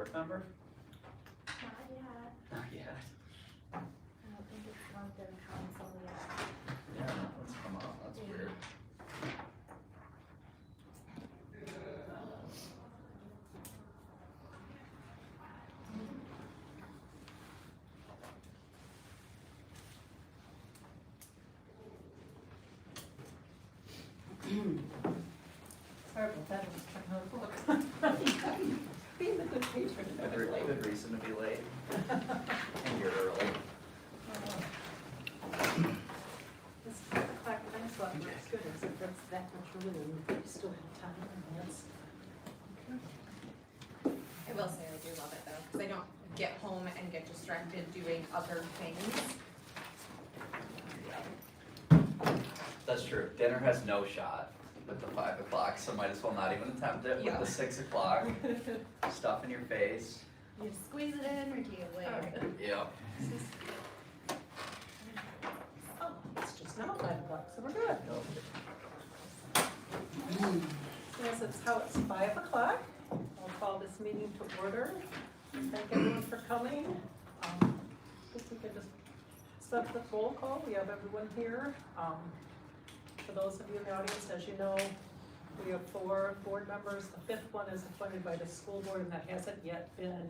board member? Not yet. Not yet. I don't think it's lumped in council yet. Yeah, let's come on, that's weird. Sorry about that, I was trying to look. Being the good patron. Good reason to be late. And you're early. It's 5 o'clock, and I thought it was good, except that's that much earlier, and we still have time, and that's. I will say I do love it though, because I don't get home and get distracted doing other things. That's true. Dinner has no shot with the 5 o'clock, so might as well not even attempt it with Yeah. the 6 o'clock. Stuff in your face. You squeeze it in or do you wait? Yep. Oh, it's just now 5 o'clock, so we're good. Yes, it's how it's 5 o'clock. I'll call this meeting to order. Thank everyone for coming. If we could just start the roll call, we have everyone here. For those of you in the audience, as you know, we have 4 board members. The 5th one is appointed by the school board, and that hasn't yet been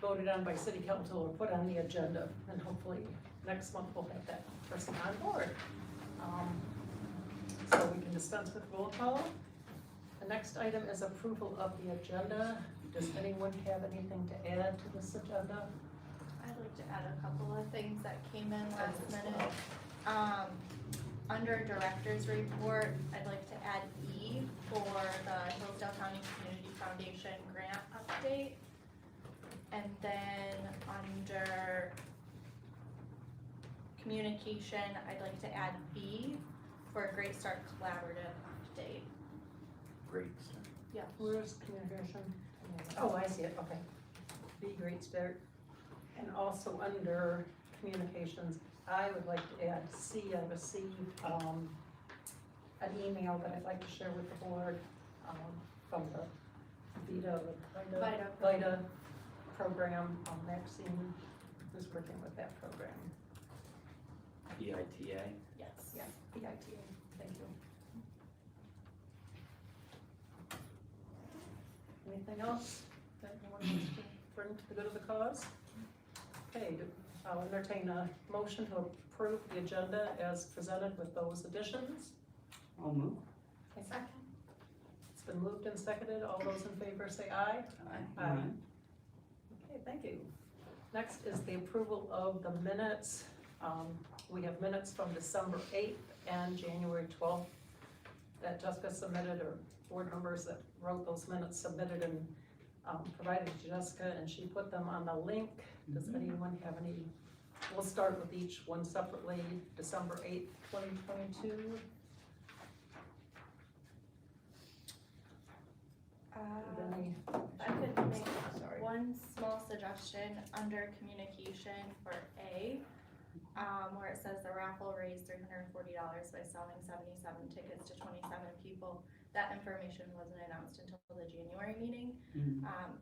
voted on by city council or put on the agenda. And hopefully next month we'll have that person on board. So we can dispense with roll call. The next item is approval of the agenda. Does anyone have anything to add to this agenda? I'd like to add a couple of things that came in last minute. Under director's report, I'd like to add E for the Hillsdale County Community Foundation grant update. And then under communication, I'd like to add B for a Great Start Collaborative update. Great. Yeah. Where's communication? Oh, I see it, okay. Be great start. And also under communications, I would like to add C. I received an email that I'd like to share with the board from the VITA program. Maxine is working with that program. EITA. Yes. Yeah, VITA, thank you. Anything else that anyone wants to bring to the good of the cause? Okay, I'll entertain a motion to approve the agenda as presented with those additions. I'll move. Second. It's been moved and seconded. All those in favor say aye. Aye. Okay, thank you. Next is the approval of the minutes. We have minutes from December 8th and January 12th that Jessica submitted, or board members that wrote those minutes submitted and provided to Jessica, and she put them on the link. Does anyone have any? We'll start with each one separately. December 8th, 2022. Any? I could make Sorry. one small suggestion under communication for A, where it says the raffle raised $340 by selling 77 tickets to 27 people. That information wasn't announced until the January meeting.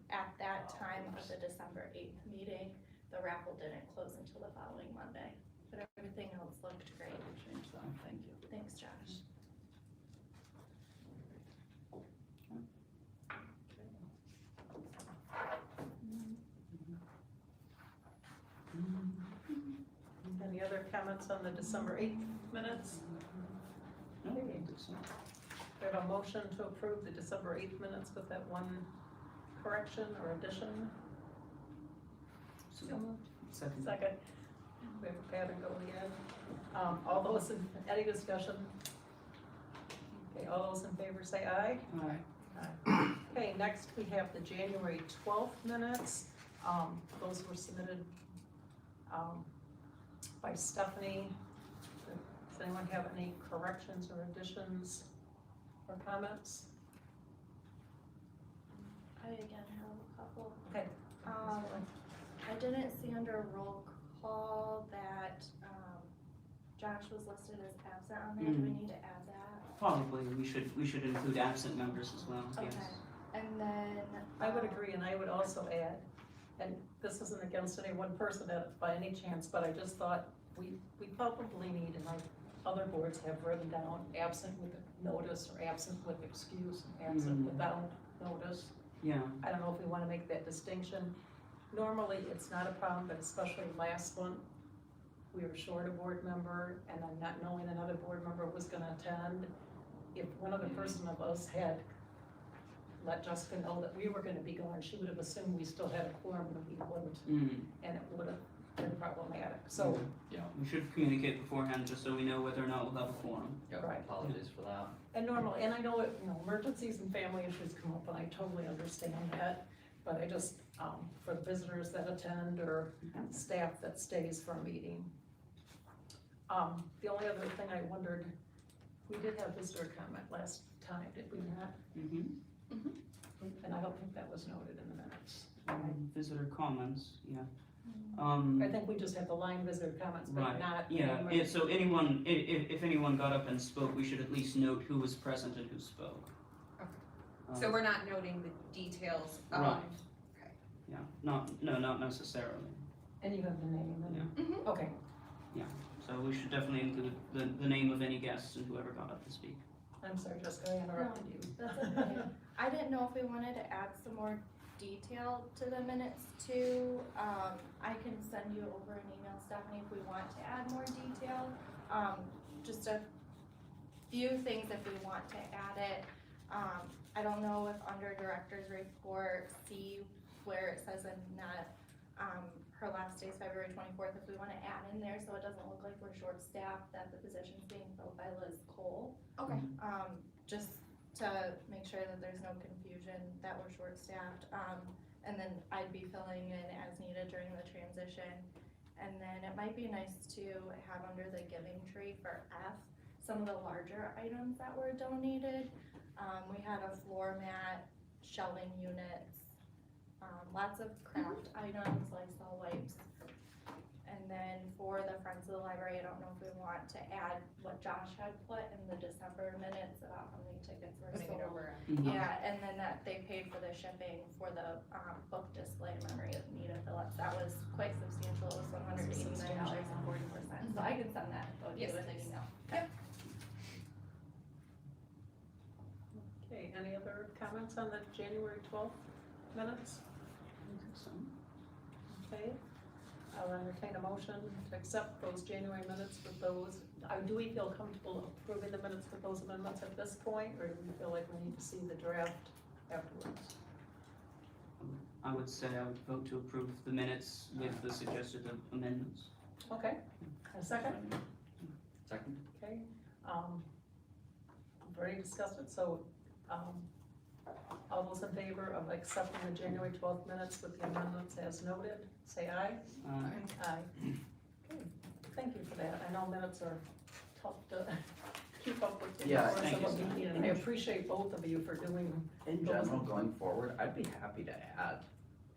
At that time of the December 8th meeting, the raffle didn't close until the following Monday, but everything else looked great. Change that, thank you. Thanks, Josh. Any other comments on the December 8th minutes? No, I think so. We have a motion to approve the December 8th minutes with that one correction or addition. So moved. Second. Second. We have a Pat and go again. All those in, any discussion? Okay, all those in favor say aye. Aye. Okay, next we have the January 12th minutes. Those were submitted by Stephanie. Does anyone have any corrections or additions or comments? I again have a couple. Okay. I didn't see under roll call that, Josh was listed as absent on there. Do we need to add that? Probably, we should include absent members as well, yes. Okay. And then. I would agree, and I would also add, and this isn't against any one person by any chance, but I just thought we probably need, and other boards have written down, absent with notice, or absent with excuse, and absent without notice. Yeah, I don't know if we wanna make that distinction. Normally, it's not a problem, but especially last month, we were short a board member, and then not knowing another board member was gonna attend. If one other person of us had let Jessica know that we were gonna be gone, she would have assumed we still had a quorum, and we wouldn't, and it would have been problematic, so. we should communicate beforehand just so we know whether or not we'll have a quorum. Yeah, Right. apologies for that. And normally, and I know it, emergencies and family issues come up, and I totally understand that, but I just, for the visitors that attend or staff that stays for a meeting. The only other thing I wondered, we did have visitor comment last time, did we not? And I don't think that was noted in the minutes. Visitor comments, yeah. I think we just had the line visitor comments, but Right, not. yeah, so anyone, if anyone got up and spoke, we should at least note who was present and who spoke. Okay. So we're not noting the details of. Right. Yeah, not necessarily, And you have the name, and, Mhm. okay, so we should definitely include the name of any guests and whoever got up to speak. I'm sorry, Jessica, I interrupted you. That's okay. I didn't know if we wanted to add some more detail to the minutes too. I can send you over an email, Stephanie, if we want to add more detail. Just a few things if we want to add it. I don't know if under director's report, see where it says Annette, her last day is February 24th, if we wanna add in there so it doesn't look like we're short-staffed, that the position's being filled by Liz Cole. Okay. Just to make sure that there's no confusion that we're short-staffed. And then I'd be filling in as needed during the transition. And then it might be nice to have under the giving tree for F, some of the larger items that were donated. We had a floor mat, shelving units, lots of craft items, Lysol wipes. And then for the Friends of the Library, I don't know if we want to add what Josh had put in the December minutes about how many tickets were Putting it sold. over. Yeah, and then that they paid for the shipping for the, book display Memory of Nita Phillips, that was quite substantial, it was $189.40, so I can send that, to you Yes, in an please. email. Okay, any other comments on the January 12th minutes? Okay, I'll entertain a motion to accept those January minutes with those. Do we feel comfortable approving the minutes with those amendments at this point, or do we feel like we need to see the draft afterwards? I would say I would vote to approve the minutes with the suggested amendments. Okay, a second? Second? Okay, we've already discussed it, so, all those in favor of accepting the January 12th minutes with the amendments as noted, say aye. Aye. Okay, thank you for that. I know minutes are tough to keep up with. the Yeah, hours thank of you. what we need, and I appreciate both of you for doing. In general, going forward, I'd be happy to add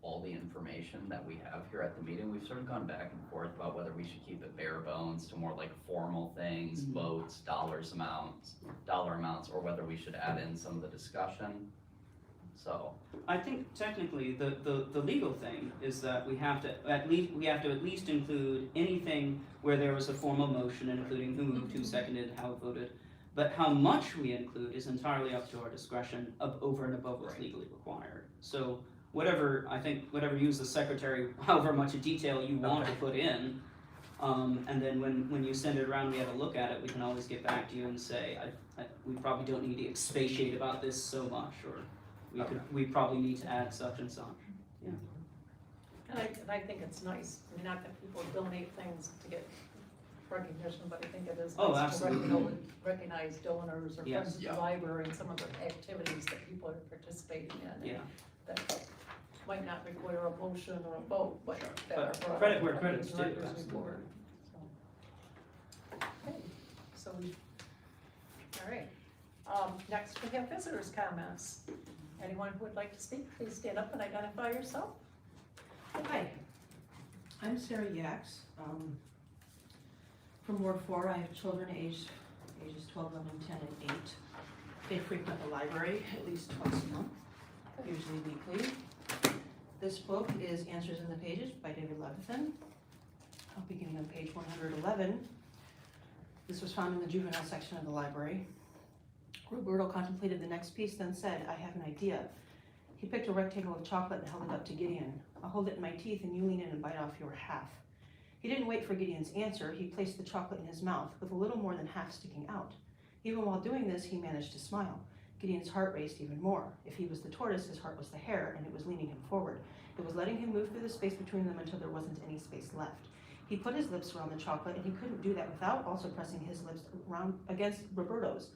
all the information that we have here at the meeting. We've sort of gone back and forth about whether we should keep it bare bones to more like formal things, votes, dollar amounts, or whether we should add in some of the discussion. So, I think technically the legal thing is that we have to at least include anything where there was a formal motion, including who moved, who seconded, how it voted. But how much we include is entirely up to our discretion over and above what's legally required. So whatever you as the secretary, however much detail you want to put in, and then when you send it around, we have a look at it, we can always get back to you and say, we probably don't need to expatiate about this so much, or we probably need to add such and such. Yeah. And I think it's nice, I mean, not that people donate things to get recognition, but I think it is Oh, nice to absolutely. recognize donors or Yes. friends of the library and some of the activities that people are participating in. Yeah. That might not require a motion or a vote, but that But are brought credit up where in the credit's due, director's absolutely. report. Okay, so all right. Next we have visitors' comments. Anyone who would like to speak, please stand up and identify yourself. Hi, I'm Sarah Yax, from Ward 4. I have children ages 12, 11, 10, and 8. They frequent the library at least twice a month. usually weekly. This book is Answers in the Pages by David Levithan. I'll begin on page 111. This was found in the juvenile section of the library. Roberto contemplated the next piece, then said, I have an idea. He picked a rectangle of chocolate and held it up to Gideon. I'll hold it in my teeth and you lean in and bite off your half. He didn't wait for Gideon's answer. He placed the chocolate in his mouth with a little more than half sticking out. Even while doing this, he managed to smile. Gideon's heart raced even more. If he was the tortoise, his heart was the hare, and it was leaning him forward. It was letting him move through the space between them until there wasn't any space left. He put his lips around the chocolate, and he couldn't do that without also pressing his lips around against Roberto's.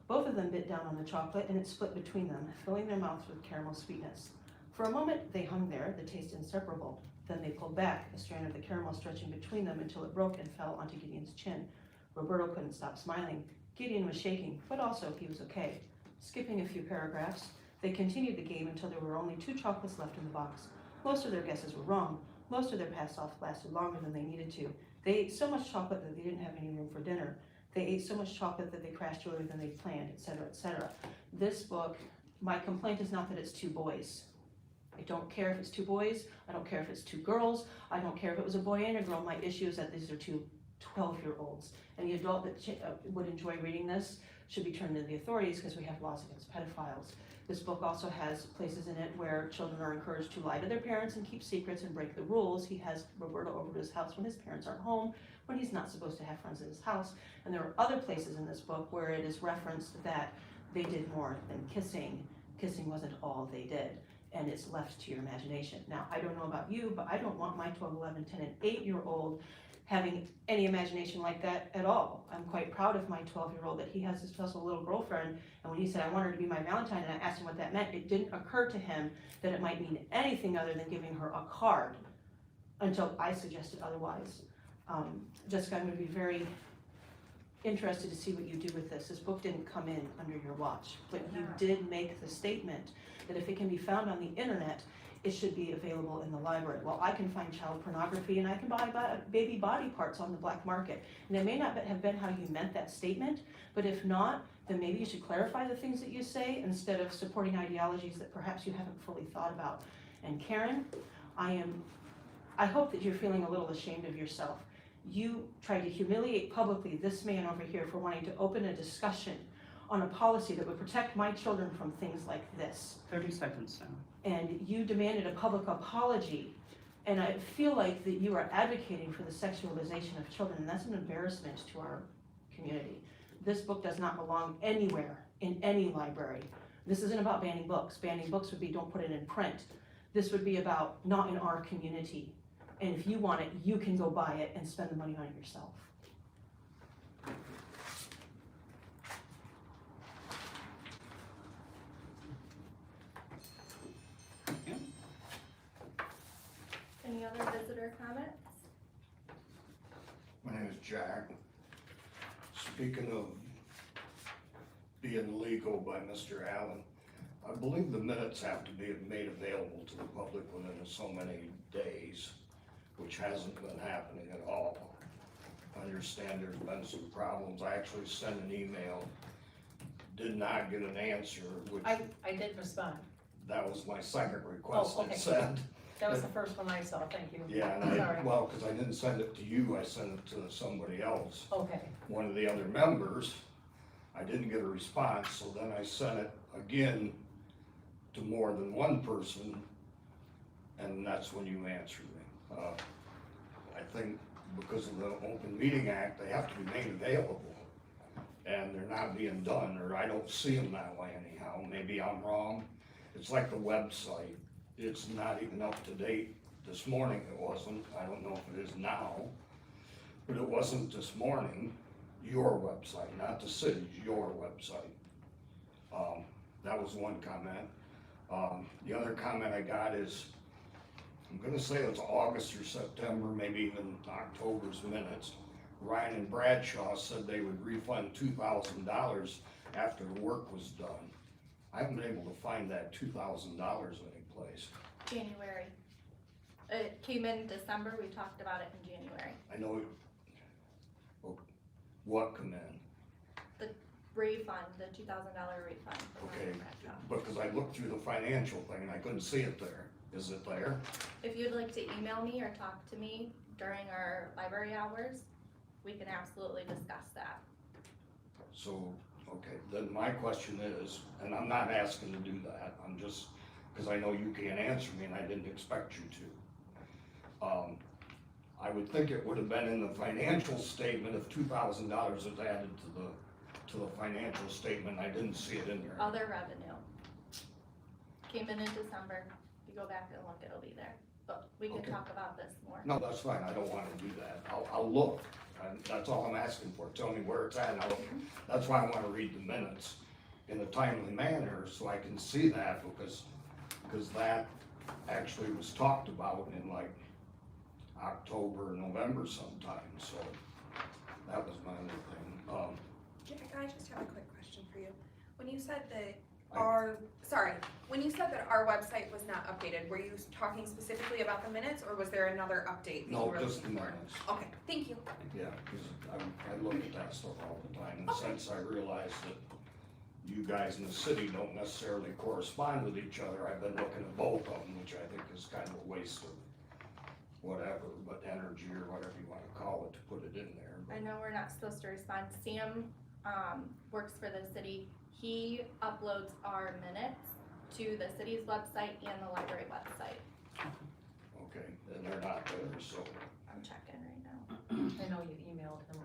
Both of them bit down on the chocolate, and it split between them, filling their mouths with caramel sweetness. For a moment, they hung there, the taste inseparable. Then they pulled back, a strand of the caramel stretching between them until it broke and fell onto Gideon's chin. Roberto couldn't stop smiling. Gideon was shaking, but also he was okay. Skipping a few paragraphs, they continued the game until there were only 2 chocolates left in the box. Most of their guesses were wrong. Most of their pass-off lasted longer than they needed to. They ate so much chocolate that they didn't have any room for dinner. They ate so much chocolate that they crashed earlier than they planned, etc., etc. This book, my complaint is not that it's 2 boys. I don't care if it's 2 boys. I don't care if it's 2 girls. I don't care if it was a boy and a girl. My issue is that these are 2 12-year-olds. Any adult that would enjoy reading this should be turned to the authorities because we have laws against pedophiles. This book also has places in it where children are encouraged to lie to their parents and keep secrets and break the rules. He has Roberto over to his house when his parents aren't home, when he's not supposed to have friends at his house. And there are other places in this book where it is referenced that they did more than kissing. Kissing wasn't all they did, and it's left to your imagination. Now, I don't know about you, but I don't want my 12, 11, 10, and 8-year-old having any imagination like that at all. I'm quite proud of my 12-year-old that he has this special little girlfriend, and when he said I want her to be my Valentine and I asked him what that meant, it didn't occur to him that it might mean anything other than giving her a card until I suggested otherwise. Jessica, I'm going to be very interested to see what you do with this. This book didn't come in under your watch, but you did make the statement that if it can be found on the internet, it should be available in the library. Well, I can find child pornography and I can buy baby body parts on the black market. And it may not have been how you meant that statement, but if not, then maybe you should clarify the things that you say instead of supporting ideologies that perhaps you haven't fully thought about. And Karen, I hope that you're feeling a little ashamed of yourself. You tried to humiliate publicly this man over here for wanting to open a discussion on a policy that would protect my children from things like this. 30 seconds now. And you demanded a public apology. And I feel like that you are advocating for the sexualization of children, and that's an embarrassment to our community. This book does not belong anywhere in any library. This isn't about banning books. Banning books would be don't put it in print. This would be about not in our community. And if you want it, you can go buy it and spend the money on it yourself. Any other visitor comments? My name is Jack. Speaking of being legal by Mr. Allen, I believe the minutes have to be made available to the public within so many days, which hasn't been happening at all. I understand there's been some problems. I actually sent an email, did not get an answer, which, I did respond. that was my second request Oh, I okay. sent. That was the first one I saw, thank you. Yeah, and Sorry. well, because I didn't send it to you, I sent it to somebody else. Okay, One of the other members, I didn't get a response, so then I sent it again to more than one person, and that's when you answered me. I think because of the Open Meeting Act, they have to be made available, and they're not being done, or I don't see them that way anyhow. Maybe I'm wrong. It's like the website. It's not even up to date. This morning it wasn't. I don't know if it is now, but it wasn't this morning. Your website, not the city's, your website. That was one comment. The other comment I got is, I'm gonna say it's August or September, maybe even October's minutes. Ryan and Bradshaw said they would refund $2,000 after the work was done. I haven't been able to find that $2,000 anyplace. January. It came in December, we talked about it in January. I know, what come in? refund, the $2,000 refund. from Okay. Ryan Bradshaw. Because I looked through the financial thing and I couldn't see it there. Is it there? If you'd like to email me or talk to me during our library hours, we can absolutely discuss that. So, okay, then my question is, and I'm not asking to do that, I'm just, because I know you can't answer me and I didn't expect you to. I would think it would have been in the financial statement if $2,000 was added to the financial statement, I didn't see it in there. Other revenue. Came in December, if you go back and look, it'll be there, but we can Okay. talk about this more. No, that's fine, I don't wanna do that, I'll look, and that's all I'm asking for, tell me where it's at, and that's why I wanna read the minutes in a timely manner, so I can see that, because that actually was talked about in like October, November sometime, so that was my other thing. Jack, I just have a quick question for you. When you said that I- when you said that our website was not updated, were you talking specifically about the minutes, or was there another update that you No, were just the looking for? minutes, Okay, thank you. yeah, because I look at that stuff all the time, and since I realized that you guys in the city don't necessarily correspond with each other, I've been looking at both of them, which I think is kind of a waste of whatever, but energy or whatever you wanna call it, to put it in there. I know we're not supposed to respond. Sam, works for the city. He uploads our minutes to the city's website and the library website. Okay, and they're not there, so, I'm checking right now. I know you emailed him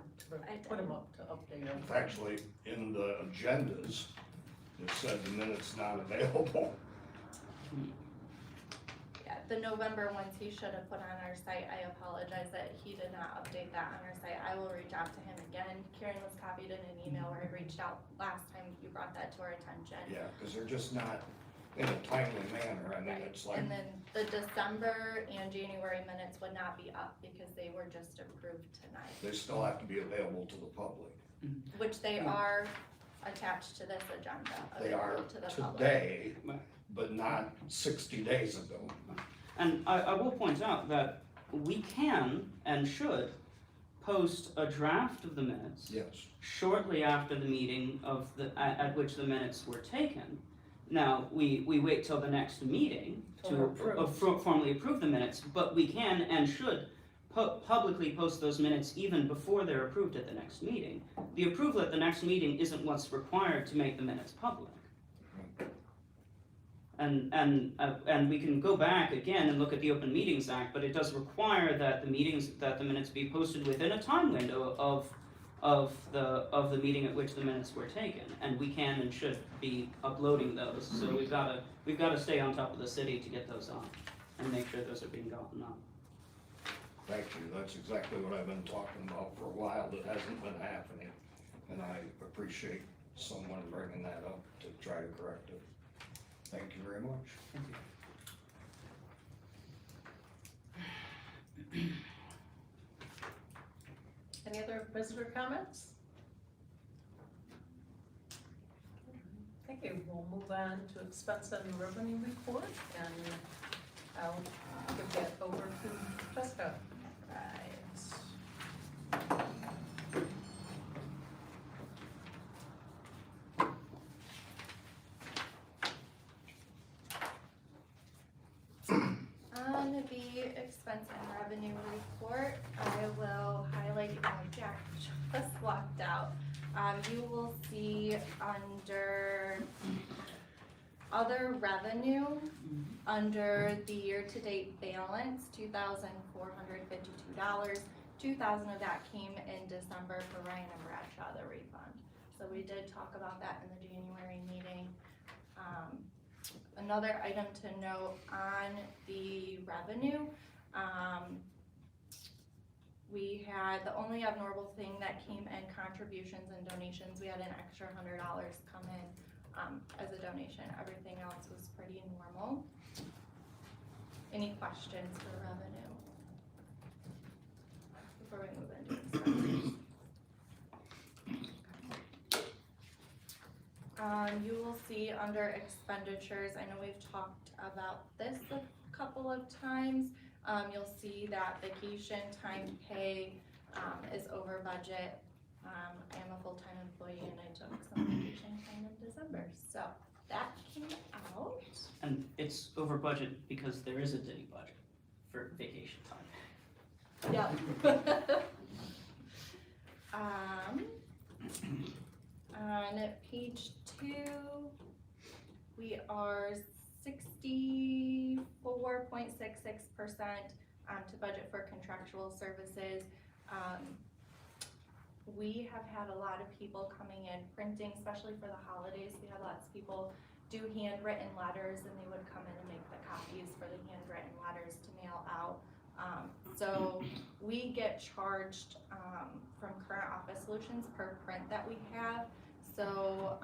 I to put did. him up to update him. actually, in the agendas, it said the minutes not available. Yeah, the November ones he should have put on our site. I apologize that he did not update that on our site. I will reach out to him again. Karen was copied in an email where I reached out last time you brought that to our attention. Yeah, because they're just not in a timely manner, I mean, Right, it's like, and then the December and January minutes would not be up because they were just approved tonight, they still have to be available to the public. which they are attached to this agenda, They are available to the public. today, but not 60 days ago. And I will point out that we can and should post a draft of the minutes Yes, shortly after the meeting at which the minutes were taken. Now, we wait till the next meeting Till to they're approved. formally approve the minutes, but we can and should publicly post those minutes even before they're approved at the next meeting. The approval at the next meeting isn't what's required to make the minutes public. And we can go back again and look at the Open Meetings Act, but it does require that the minutes be posted within a time window of the meeting at which the minutes were taken, and we can and should be uploading those, so we've gotta stay on top of the city to get those on, and make sure those are being gotten on. thank you, that's exactly what I've been talking about for a while, that hasn't been happening. And I appreciate someone bringing that up to try to correct it. Thank you very much. Thank you. Any other visitor comments? Thank you. We'll move on to expense and revenue report, and I'll give that over to Jessica. On the expense and revenue report, I will highlight, Jack just walked out. You will see under other revenue, under the year-to-date balance, $2,452. 2,000 of that came in December for Ryan and Bradshaw, the refund. So we did talk about that in the January meeting. Another item to note on the revenue, we had, the only abnormal thing that came in contributions and donations, we had an extra $100 come in as a donation. Everything else was pretty normal. Any questions for revenue? Before we move into expenses. You will see under expenditures, I know we've talked about this a couple of times. You'll see that vacation time pay is over budget I am a full-time employee and I took some vacation time in December, so that came out. And it's over budget because there is a city budget for vacation time. Yep. On page 2, we are 64.66% to budget for contractual services. We have had a lot of people coming in printing, especially for the holidays. We had lots of people do handwritten letters and they would come in and make the copies for the handwritten letters to mail out. So we get charged from Current Office Solutions per print that we have. So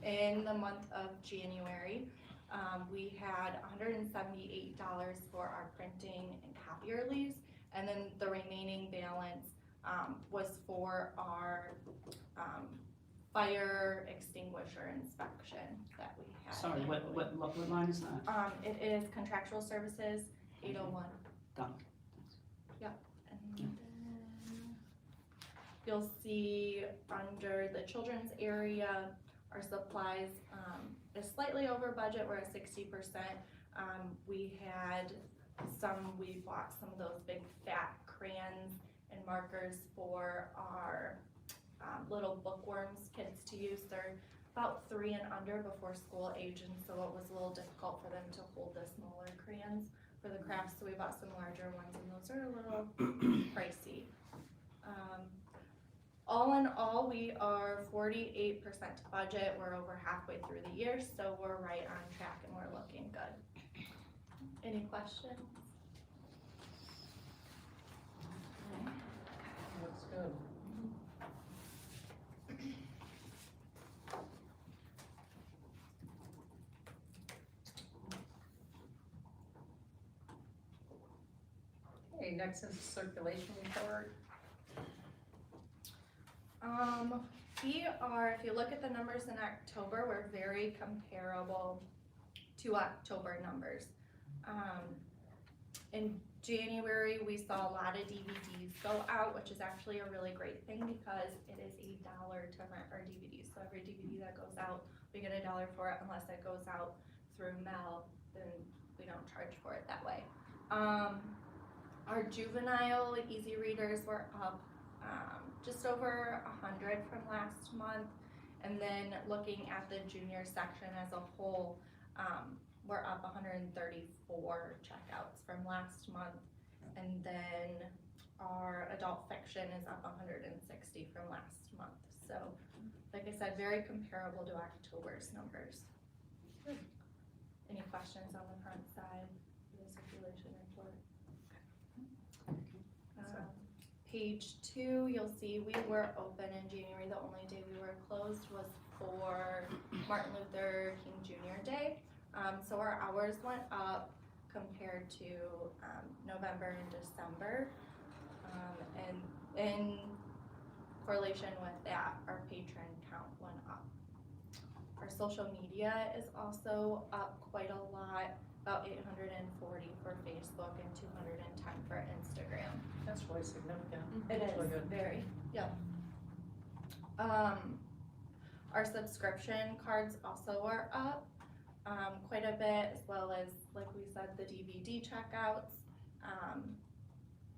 in the month of January, we had $178 for our printing and copier leaves, and then the remaining balance was for our fire extinguisher inspection that we had. Sorry, annually. what line is that? It is contractual services, 801. Done. Yep, and then you'll see under the children's area, our supplies is slightly over budget, we're at 60%. We bought some of those big fat crayons and markers for our little bookworms kids to use. They're about 3 and under before school age, and so it was a little difficult for them to hold the smaller crayons for the crafts, so we bought some larger ones, and those are a little pricey. All in all, we are 48% budget. We're over halfway through the year, so we're right on track and we're looking good. Any questions? Looks good. Okay, next is circulation report. We are, if you look at the numbers in October, we're very comparable to October numbers. In January, we saw a lot of DVDs go out, which is actually a really great thing because it is $1 to rent our DVDs. So every DVD that goes out, we get $1 for it. Unless it goes out through mail, then we don't charge for it that way. Our juvenile easy readers were up just over 100 from last month. And then looking at the junior section as a whole, we're up 134 checkouts from last month. And then our adult fiction is up 160 from last month. So, like I said, very comparable to October's numbers. Any questions on the front side of the circulation report? Page 2, you'll see we were open in January. The only day we were closed was for Martin Luther King Jr. Day. So our hours went up compared to November and December. And in correlation with that, our patron count went up. Our social media is also up quite a lot, about 840 for Facebook and 210 for Instagram. That's really significant. It That's really is, good. very, yep. Our subscription cards also are up quite a bit, as well as, like we said, the DVD checkouts.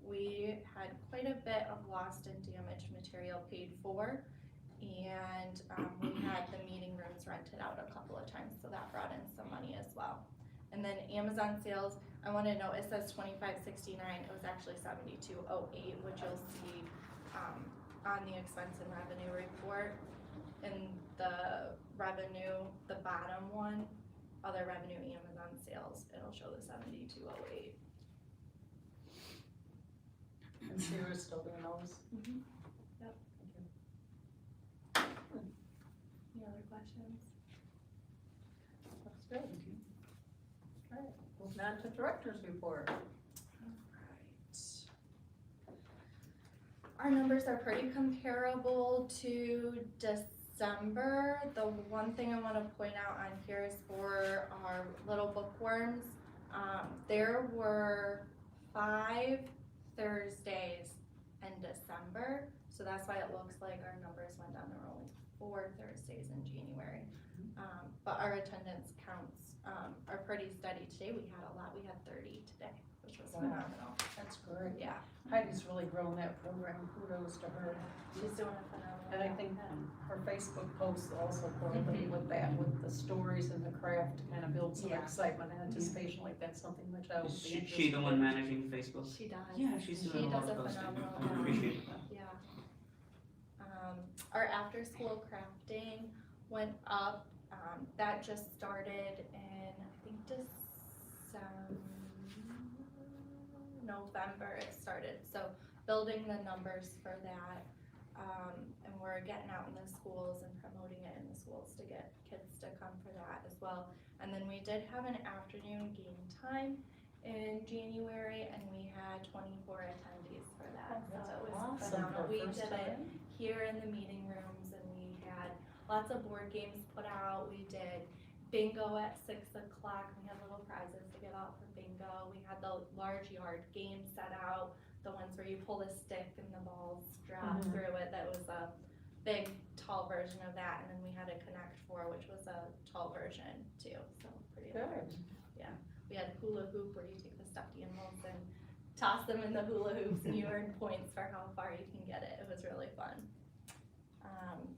We had quite a bit of lost and damaged material paid for, and we had the meeting rooms rented out a couple of times, so that brought in some money as well. And then Amazon sales, I want to know, it says $25.69, it was actually $72.08, which you'll see on the expense and revenue report. In the revenue, the bottom one, other revenue, Amazon sales, it'll show the $72.08. And Sarah's still doing those? Yep. Thank you. Any other questions? Looks good. Okay, moving on to director's report. Our numbers are pretty comparable to December. The one thing I want to point out on here is for our little bookworms. There were 5 Thursdays in December, So that's why it looks like our numbers went down. There were only 4 Thursdays in January. But our attendance counts, are pretty steady. Today we had a lot. We had 30 today, which was Wow. phenomenal. That's great. Yeah, Heidi's really grown that program, kudos to her. she's doing a phenomenal. And I think her Facebook posts also correlate with that, with the stories and the craft to kind of build some Yeah. excitement and anticipation, like that's something which I would Is be she interested the one in. managing Facebook? She does. Yeah, she's She doing a lot does of a posting. phenomenal I job. appreciate that. Yeah. Our after-school crafting went up, that just started in, I think November it started, so building the numbers for that. And we're getting out in the schools and promoting it in the schools to get kids to come for that as well. And then we did have an afternoon game time in January, and we had 24 attendees for that, so it was Awesome phenomenal. for We first did it time. here in the meeting rooms, and we had lots of board games put out. We did bingo at 6 o'clock. We had little prizes to give out for bingo. We had the large yard game set out, the ones where you pull the stick and the balls drop Mhm. through it. That was a big, tall version of that. And then we had a Connect 4, which was a tall version too, so pretty large. Good. We had hula hoop where you take the stuffed animals and toss them in the hula hoops and you earn points for how far you can get it. It was really fun.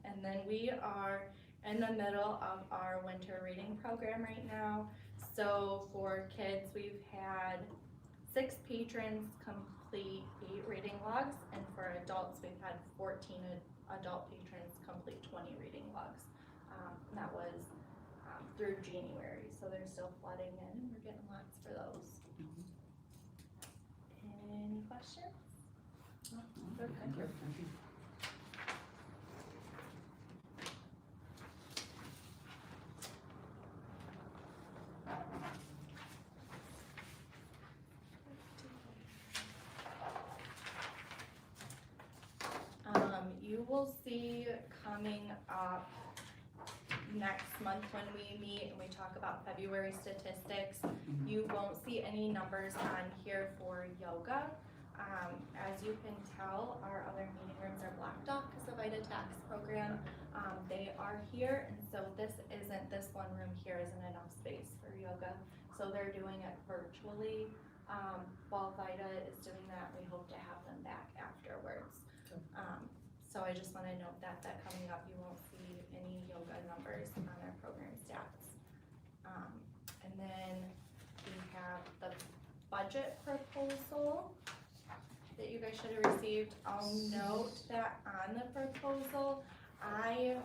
And then we are in the middle of our winter reading program right now. So for kids, we've had 6 patrons complete 8 reading logs, and for adults, we've had 14 adult patrons complete 20 reading logs. And that was through January, so they're still flooding in, and we're getting lots for those. Any questions? Good, thank you. Thank you. You will see coming up next month when we meet and we talk about February statistics, you won't see any numbers on here for yoga. As you can tell, our other meeting rooms are blocked off because of VITA tax program. They are here, and so this one room here isn't enough space for yoga. So they're doing it virtually. While VITA is doing that, we hope to have them back afterwards. So I just wanna note that coming up, you won't see any yoga numbers on our program stats. And then we have the budget proposal that you guys should have received. I'll note that on the proposal, I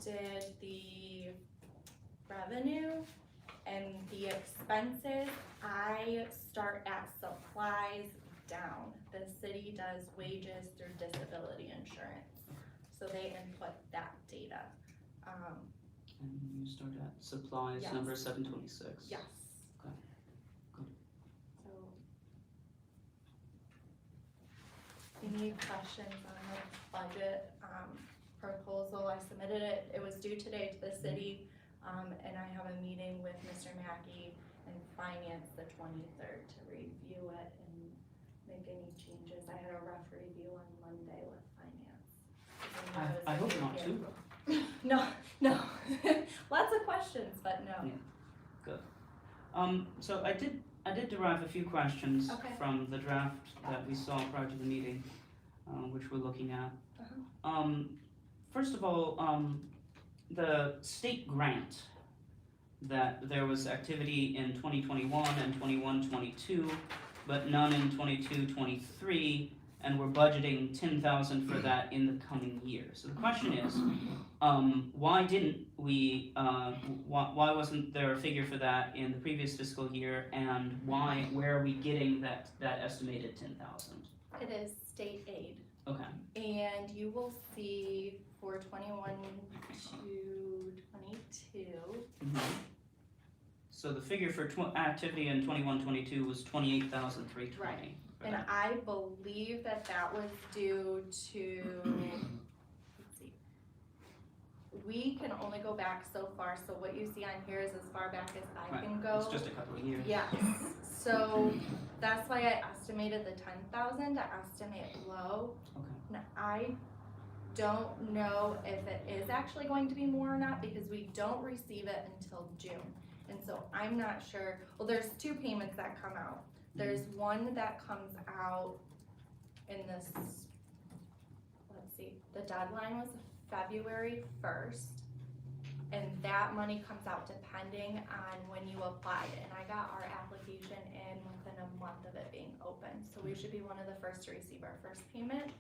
did the revenue and the expenses. I start at supplies down. The city does wages through disability insurance. So they input that data. And you start at supplies, Yes. number 726. Yes. Okay, good. So. Any questions on the budget, proposal? I submitted it, it was due today to the city, and I have a meeting with Mr. Mackey and finance the 23rd to review it and make any changes. I had a rough review on Monday with finance. I hope not too. No, lots of questions, but no. So I did derive a few questions Okay. from the draft that we saw prior to the meeting, which we're looking at. First of all, the state grant, that there was activity in 2021 and 21-22, but none in 22-23, and we're budgeting 10,000 for that in the coming year. So the question is, why didn't we, why wasn't there a figure for that in the previous fiscal year, and where are we getting that estimated 10,000? It is state aid. Okay. And you will see for 21 to 22, So the figure for activity in 21-22 was 28,320. Right. and I believe that was due to, let's see, we can only go back so far, so what you see on here is as far back as I Right. can go. It's just a couple of years. Yes, so that's why I estimated the 10,000 to estimate low. Okay. Now, I don't know if it is actually going to be more or not, because we don't receive it until June. And so I'm not sure, well, there's 2 payments that come out. There's one that comes out in this, let's see, the deadline was February 1st. And that money comes out depending on when you applied, and I got our application in within a month of it being open. So we should be one of the first to receive our first payment,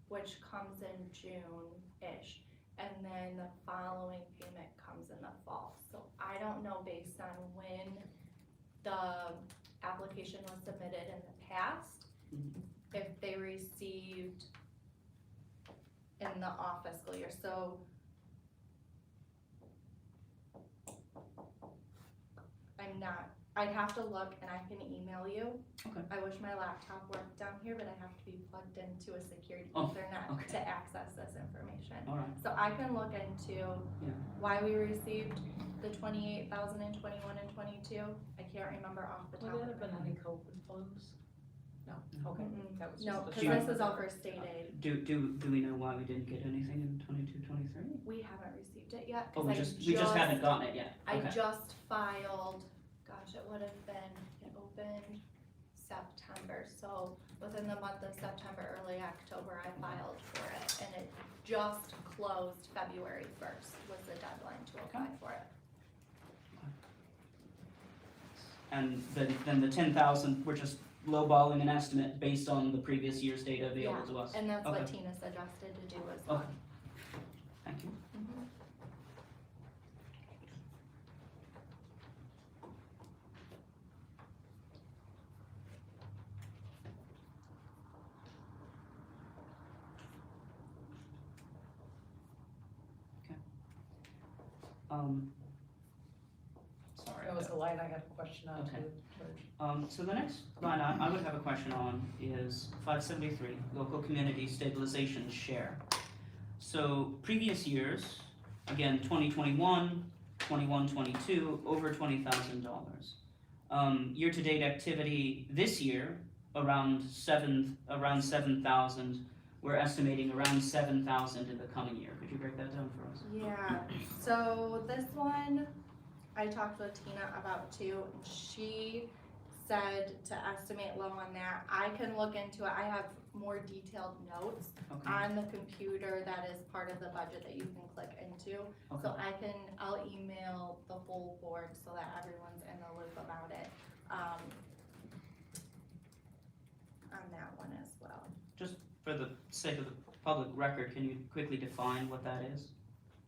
which comes in June-ish. And then the following payment comes in the fall. So I don't know based on when the application was submitted in the past, if they received in the off fiscal year. So I'm not, I'd have to look and I can email you. Okay. I wish my laptop worked down here, but I have to be plugged into a security Oh, Ethernet okay. to access this information. All right. So I can look into why we received the 28,000 in 21 and 22. I can't remember off the top Would of that have my been head. any COVID funds? No, okay, Mm-mm. that was No, just a because shock. this is all for state aid. Do we know why we didn't get anything in 22, 23? We haven't received it yet. Oh, 'cause we just haven't gotten it yet. I Okay. just filed, gosh, it would have been, it opened September, so within the month of September, early October, I filed for it, and it just closed February 1st was the deadline to apply for it. And then the 10,000, we're just lowballing an estimate based on the previous year's data available to us. And that's what Okay. Tina suggested to do as well. Okay. Thank you. Mhm. Sorry. That was the line I had a question on Okay. too, George. So the next line I would have a question on is 573, local community stabilization share. So previous years, again, 2021, 21, 22, over $20,000. Year-to-date activity this year, around 7,000. We're estimating around 7,000 in the coming year. Could you break that down for us? Yeah, so this one, I talked with Tina about too, and she said to estimate low on that. I can look into it, I have more detailed notes Okay. on the computer that is part of the budget that you can click into. So I'll email the whole board so that everyone's in the loop about it, on that one as well. For the sake of the public record, can you quickly define what that is?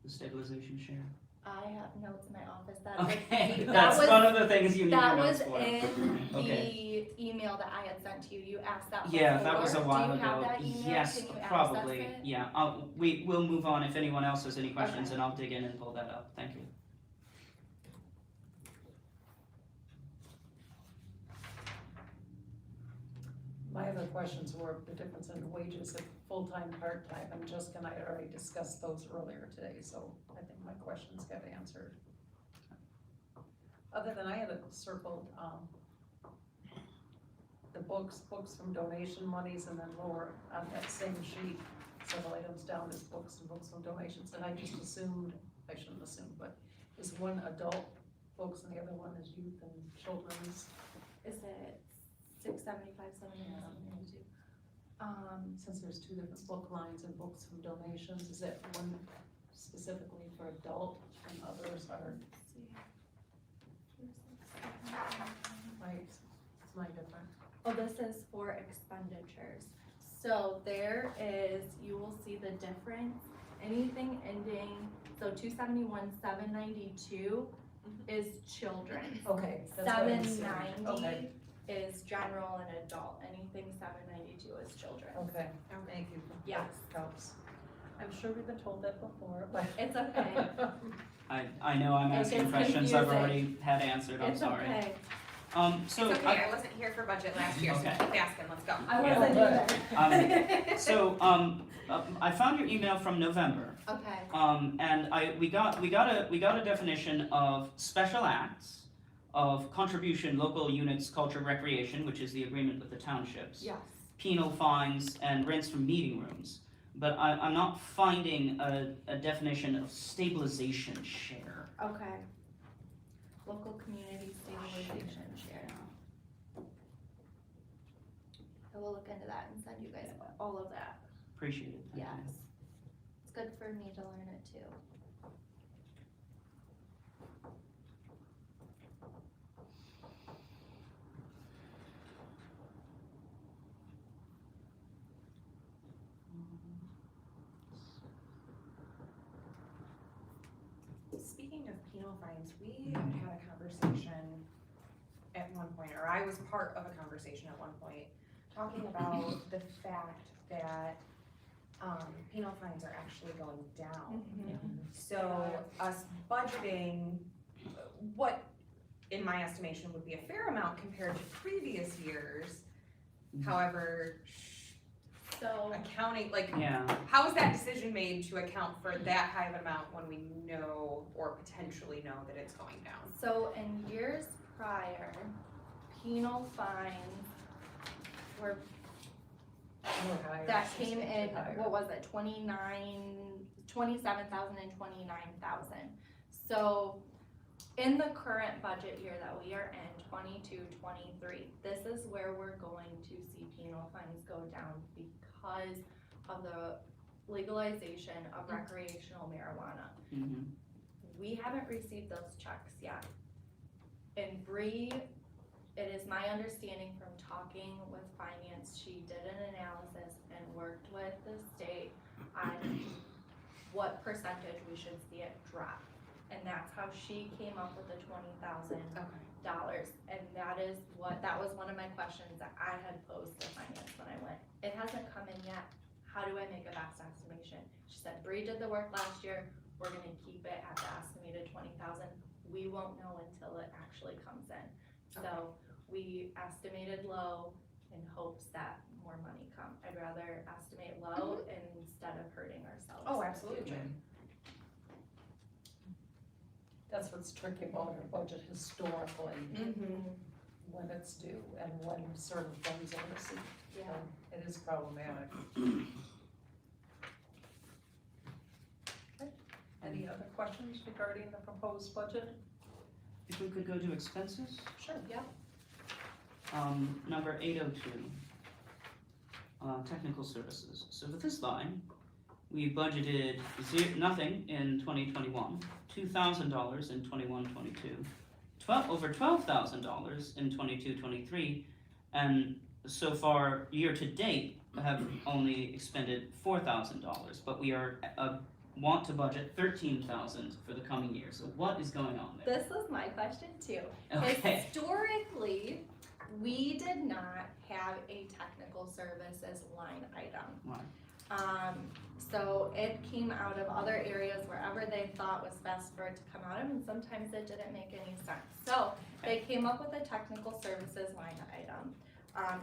The stabilization share? I have notes in my office that. Okay, that that's was- one of the things you need That your was notes for. in Okay. the email that I had sent to you, you asked that Yeah, that was a before. while Do you have ago. that email? Yes, Can you access probably, it? yeah. We'll move on if anyone else has any questions, Okay. and I'll dig in and pull that up. Thank you. My other questions were the difference in wages of full-time, part-time, and Jessica and I had already discussed those earlier today, so I think my questions got answered. Other than I had circled, the books from donation monies, and then lower on that same sheet, several items down is books from donations, and I just assumed, I shouldn't assume, but is one adult books and the other one is youth and children's? Is it 675, 792? Since there's two different book lines and books from donations, is that one specifically for adult and others are, Let's see. my different? Oh, this is for expenditures. So there is, you will see the difference, anything ending, so 271, 792 is children. Okay. that's what I'm seeing. 790 Okay, is general and adult, anything 792 is children. okay, thank you. Yes. That helps. I'm sure we've been told that before, but. It's okay. I know I'm It asking gets questions I've confusing. already had answered, I'm It's sorry. okay. So It's okay, I wasn't here for budget last year, so Okay. keep asking, let's go. I wasn't either. I found your email from November, Okay, and we got a definition of special acts, of contribution, local units, culture, recreation, which is the agreement with the townships, yes. penal fines, and rents from meeting rooms. But I'm not finding a definition of stabilization share. Okay. Local community stabilization share. I will look into that and send you guys all of that. Appreciate it. Thank you. Yes. It's good for me to learn it too. Speaking of penal fines, we had a conversation at one point, or I was part of a conversation at one point, talking about the fact that, penal fines are actually going down. So us budgeting, what, in my estimation, would be a fair amount compared to previous years. Mhm. However, So, accounting, like, Yeah, how is that decision made to account for that high of an amount when we know or potentially know that it's going down? so in years prior, penal fines were, that came in, what was it, 27,000 and 29,000. So in the current budget year that we are in, 22-23, this is where we're going to see penal fines go down because of the legalization of recreational marijuana. mhm, We haven't received those checks yet. And Bree, it is my understanding from talking with finance, she did an analysis and worked with the state on what percentage we should see it drop. And that's how she came up with the $20,000. And that was one of my questions that I had posed to finance when I went. It hasn't come in yet. How do I make a best estimation? She said, Bree did the work last year. We're gonna keep it at the estimated 20,000. We won't know until it actually comes in. So we estimated low in hopes that more money come. I'd rather estimate low instead of hurting ourselves. Oh, in the absolutely. future. That's what's tricky about our budget historically, when it's due and when certain funds are received. Yeah. It is problematic. Okay. Any other questions regarding the proposed budget? if we could go to expenses, Sure. Yep. number 802. Technical services. So for this line, we budgeted nothing in 2021, $2,000 in 21-22, over $12,000 in 22-23, and so far, year to date, have only expended $4,000, but we are, want to budget $13,000 for the coming year. So what is going on there? This was my question too. Okay, Historically, we did not have a technical services line item. Why? So it came out of other areas wherever they thought was best for it to come out of, and sometimes it didn't make any sense. So they came up with a technical services line item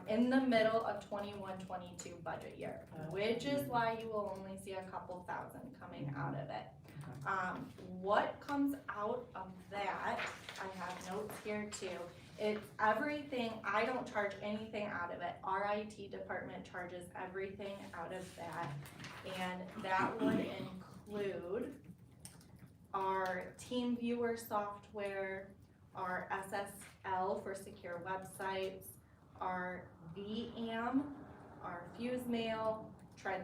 in the middle of 21-22 budget year, which is why you will only see a couple thousand coming out of it. What comes out of that, I have notes here too. It's everything, I don't charge anything out of it. Our IT department charges everything out of that. And that would include our team viewer software, our SSL for secure websites, our VM, our FuseMail,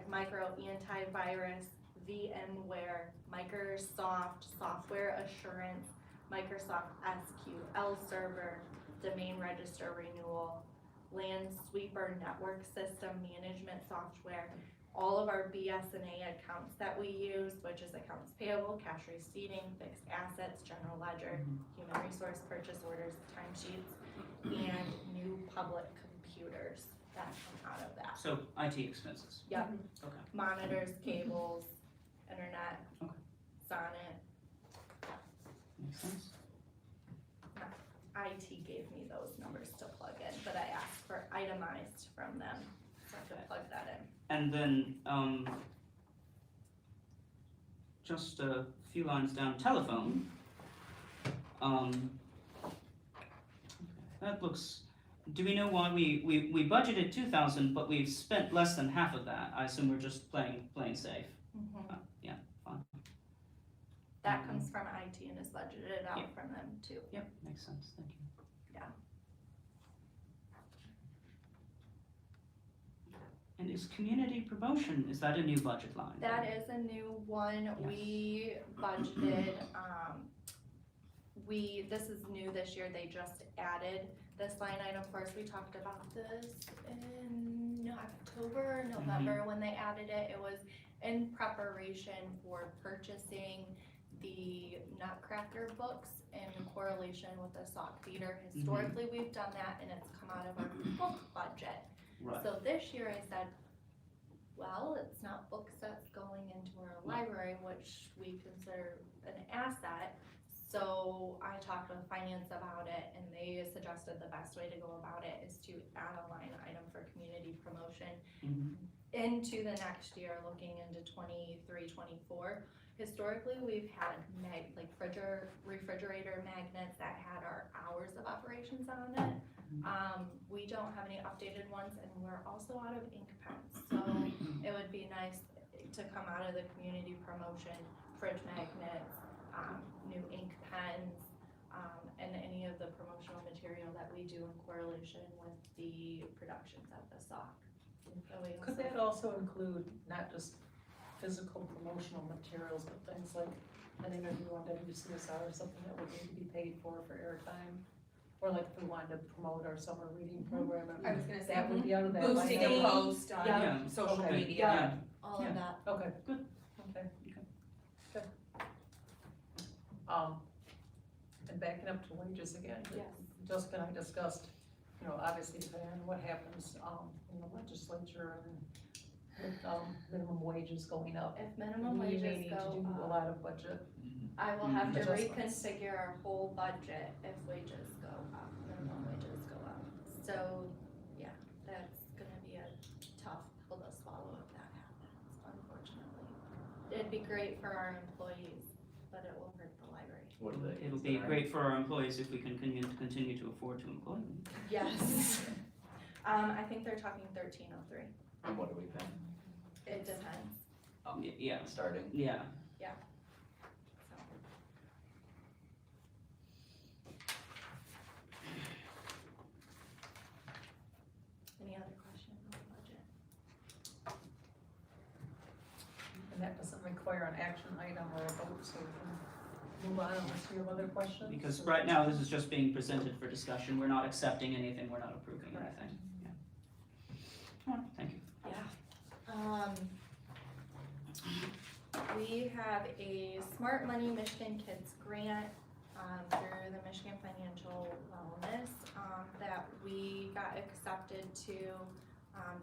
Micro Antivirus, VMware, Microsoft Software Assurance, Microsoft SQL Server, Domain Register Renewal, LAN Sweeper Network System Management Software, all of our BS&A accounts that we use, which is accounts payable, cash receipting, fixed assets, general ledger, human resource purchase orders, timesheets, and new public computers that come out of that. So IT expenses. Yep. Okay. Monitors, cables, internet, Okay. Sonnet. Makes sense. IT gave me those numbers to plug in, but I asked for itemized from them, so I could plug that in. And then, just a few lines down, telephone. That looks, do we know why we budgeted 2,000, but we've spent less than half of that? I assume we're just playing safe. Yeah, fine. That comes from IT and is budgeted out Yeah. from them too. Yep, makes sense, thank you. Yeah. And is community promotion, is that a new budget line? That is a new one, Yes. we budgeted, this is new this year, they just added this line item for us, we talked about this in October, November, when they added it, it was in preparation for purchasing the Nutcracker books in correlation with the sock feeder. Historically, we've done that and it's come out of our book budget. Right, So this year I said, well, it's not books that's going into our library, which we consider an asset. So I talked with finance about it and they suggested the best way to go about it is to add a line item for community promotion Mhm. into the next year, looking into 23-24. Historically, we've had refrigerator magnets that had our hours of operations on it. We don't have any updated ones and we're also out of ink pens. So it would be nice to come out of the community promotion, fridge magnets, new ink pens, and any of the promotional material that we do in correlation with the productions at the SOC. So we Could that also include not just physical promotional materials, but things like an interview on WCSR or something that would need to be paid for airtime? Or like if we wanted to promote our summer reading program, I was gonna say, that would be out of that line boosting item. a post on Yeah. social Okay. media. Yeah. all of that. Okay. Good. Okay. Okay. Good. And backing up to wages again, Yes. Jessica and I discussed, obviously depending on what happens, in the legislature and with, minimum wages going up. If minimum We may wages need to go do a up, lot of budget. I will have to Adjustments. reconfigure our whole budget if wages go up, minimum wages go up. So, yeah, that's gonna be a tough pill to swallow if that happens, unfortunately. It'd be great for our employees, but it will hurt the library. What are they? It'll be great for our employees if we can continue to afford to employ them. Yes. I think they're talking 1303. And what are we paying? It depends, Yeah, Starting? yeah. so. Any other questions on the budget? And that doesn't require an action item or a vote, so we can move on unless you have other questions. Because right now, this is just being presented for discussion, we're not accepting anything, we're not approving Correct. anything, yeah. All right, thank you. We have a Smart Money Michigan Kids grant, through the Michigan Financial Wellness, that we got accepted to.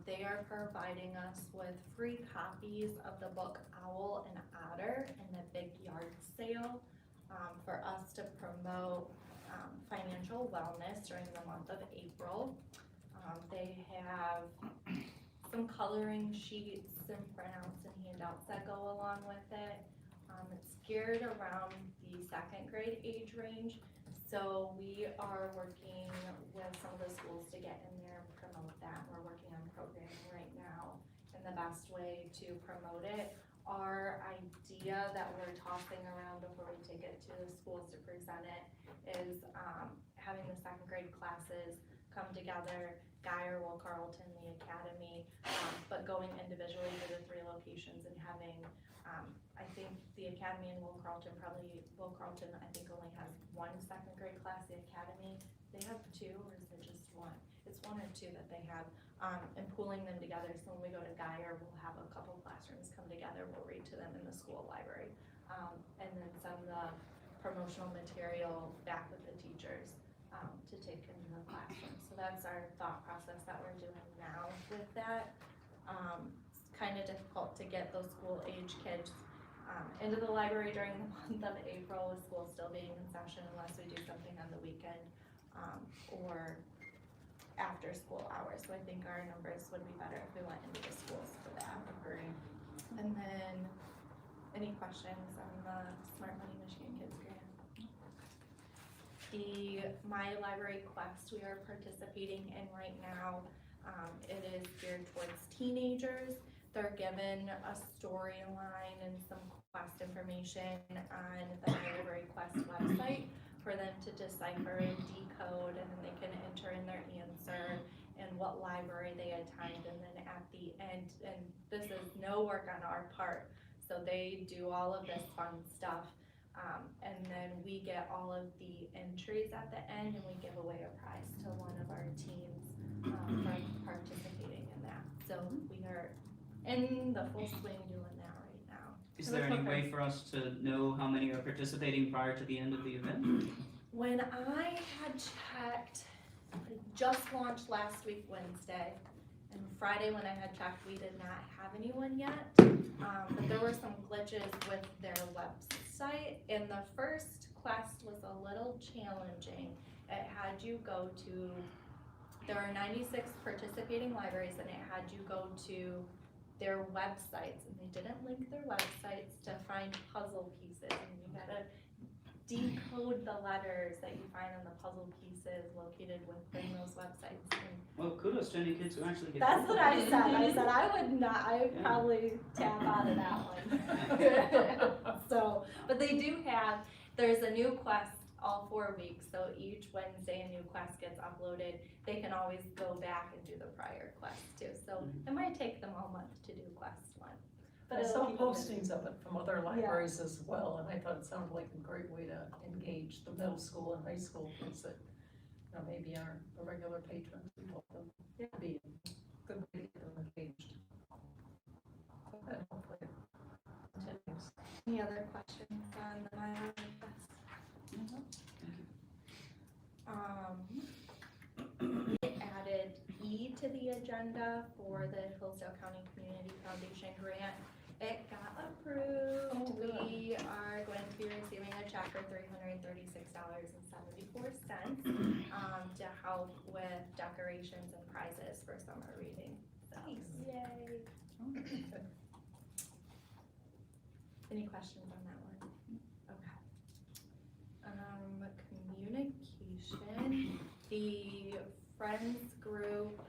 They are providing us with free copies of the book Owl and Otter in the big yard sale, for us to promote, financial wellness during the month of April. They have some coloring sheets and printouts and handouts that go along with it. It's geared around the second grade age range, so we are working with some of the schools to get in there and promote that. We're working on programming right now, and the best way to promote it, our idea that we're tossing around before we take it to the schools to present it is, having the second grade classes come together, Geyer, Will Carlton, the academy, but going individually to the 3 locations and having, I think the academy and Will Carlton I think only has 1 second grade class, the academy, they have 2, or is it just 1? It's 1 or 2 that they have, and pooling them together, so when we go to Geyer, we'll have a couple classrooms come together, we'll read to them in the school library, and then send the promotional material back with the teachers, to take into the classroom. So that's our thought process that we're doing now with that. It's kind of difficult to get those school age kids, into the library during the month of April, with school still being in session, unless we do something on the weekend or after school hours. So I think our numbers would be better if we went into the schools for that. Agree. And then, any questions on the Smart Money Michigan Kids Grant? The My Library Quest we are participating in right now, it is geared towards teenagers. They're given a storyline and some quest information on the My Library Quest website for them to decipher and decode, and then they can enter in their answer and what library they attend, and then at the end, and this is no work on our part, so they do all of this fun stuff, and then we get all of the entries at the end, and we give away a prize to one of our teams for participating in that. So we are in the full swing doing that right now. Is there any way for us to know how many are participating prior to the end of the event? When I had checked, it just launched last week Wednesday, and Friday when I had checked, we did not have anyone yet. But there were some glitches with their website, and the first quest was a little challenging. It had you go to, there are 96 participating libraries, and it had you go to their websites, and they didn't link their websites to find puzzle pieces, and you gotta decode the letters that you find on the puzzle pieces located within those websites. And Well, kudos to any kids who actually get. that's what I said. I said I would not. I would probably tap out of that one. So, but they do have. There's a new quest all 4 weeks. So each Wednesday a new quest gets uploaded. They can always go back and do the prior quest too. So it might take them all month to do quest one. I it'll saw keep them busy. postings of it from other libraries as well, and I thought it sounded like a great way to engage the middle school and high school kids that, maybe aren't the regular patrons. We help them be a good way to get them engaged. And hopefully it continues. Any other questions on the My Library Quest? We added E to the agenda for the Hillsdale County Community Foundation grant. It got approved. Oh, good. We are going to be receiving a check for $336.74 to help with decorations and prizes for summer reading. So, yay. Any questions on that one? Okay. Communication, the Friends group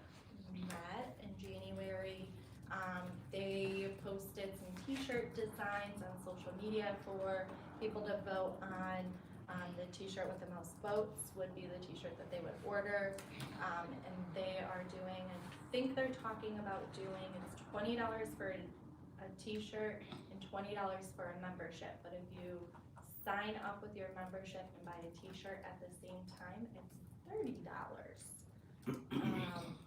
met in January. They posted some t-shirt designs on social media for people to vote on. The t-shirt with the most votes would be the t-shirt that they would order. And they are doing, I think they're talking about doing, it's $20 for a t-shirt and $20 for a membership. But if you sign up with your membership and buy a t-shirt at the same time, it's $30.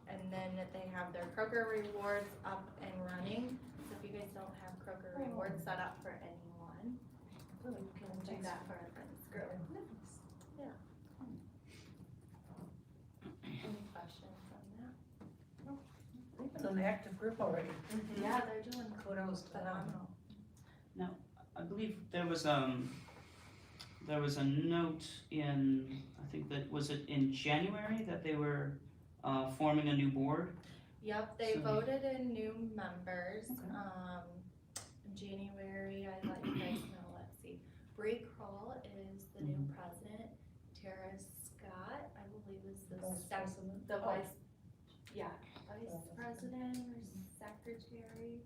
And then they have their Kroger rewards up and running. So if you guys don't have Kroger rewards set up for anyone, you can do that for a friend's group. Yeah. Any questions on that? They've been an active group already. Yeah, they're doing Kudos to them. phenomenal. I believe there was a note in, I think that, was it in January that they were forming a new board? Yep, they So- voted in new members. Okay. In January, I let you guys know, let's see. Bree Kroll is the new president. Tara Scott, I believe, is the Vice president. the Oh. vice president or secretary.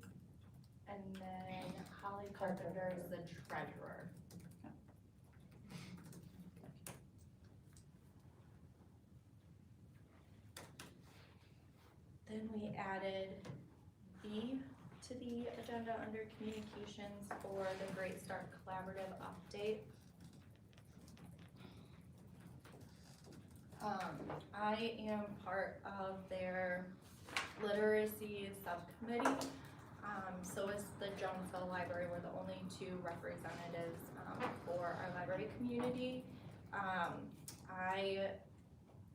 And then Holly Carpenter is the treasurer. Then we added B to the agenda under communications for the Great Start Collaborative update. I am part of their literacy subcommittee. So is the Jonesville Library. We're the only 2 representatives for our library community. I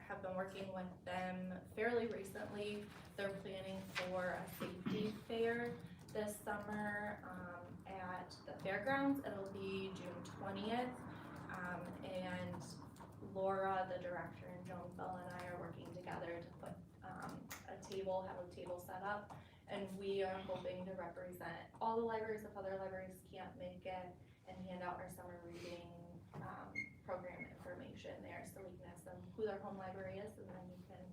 have been working with them fairly recently. They're planning for a safety fair this summer at the fairgrounds. It'll be June 20th. And Laura, the director, and Jonesville and I are working together to put, have a table set up. And we are hoping to represent all the libraries if other libraries can't make it, and hand out our summer reading, program information there, so we can ask them who their home library is, and then we can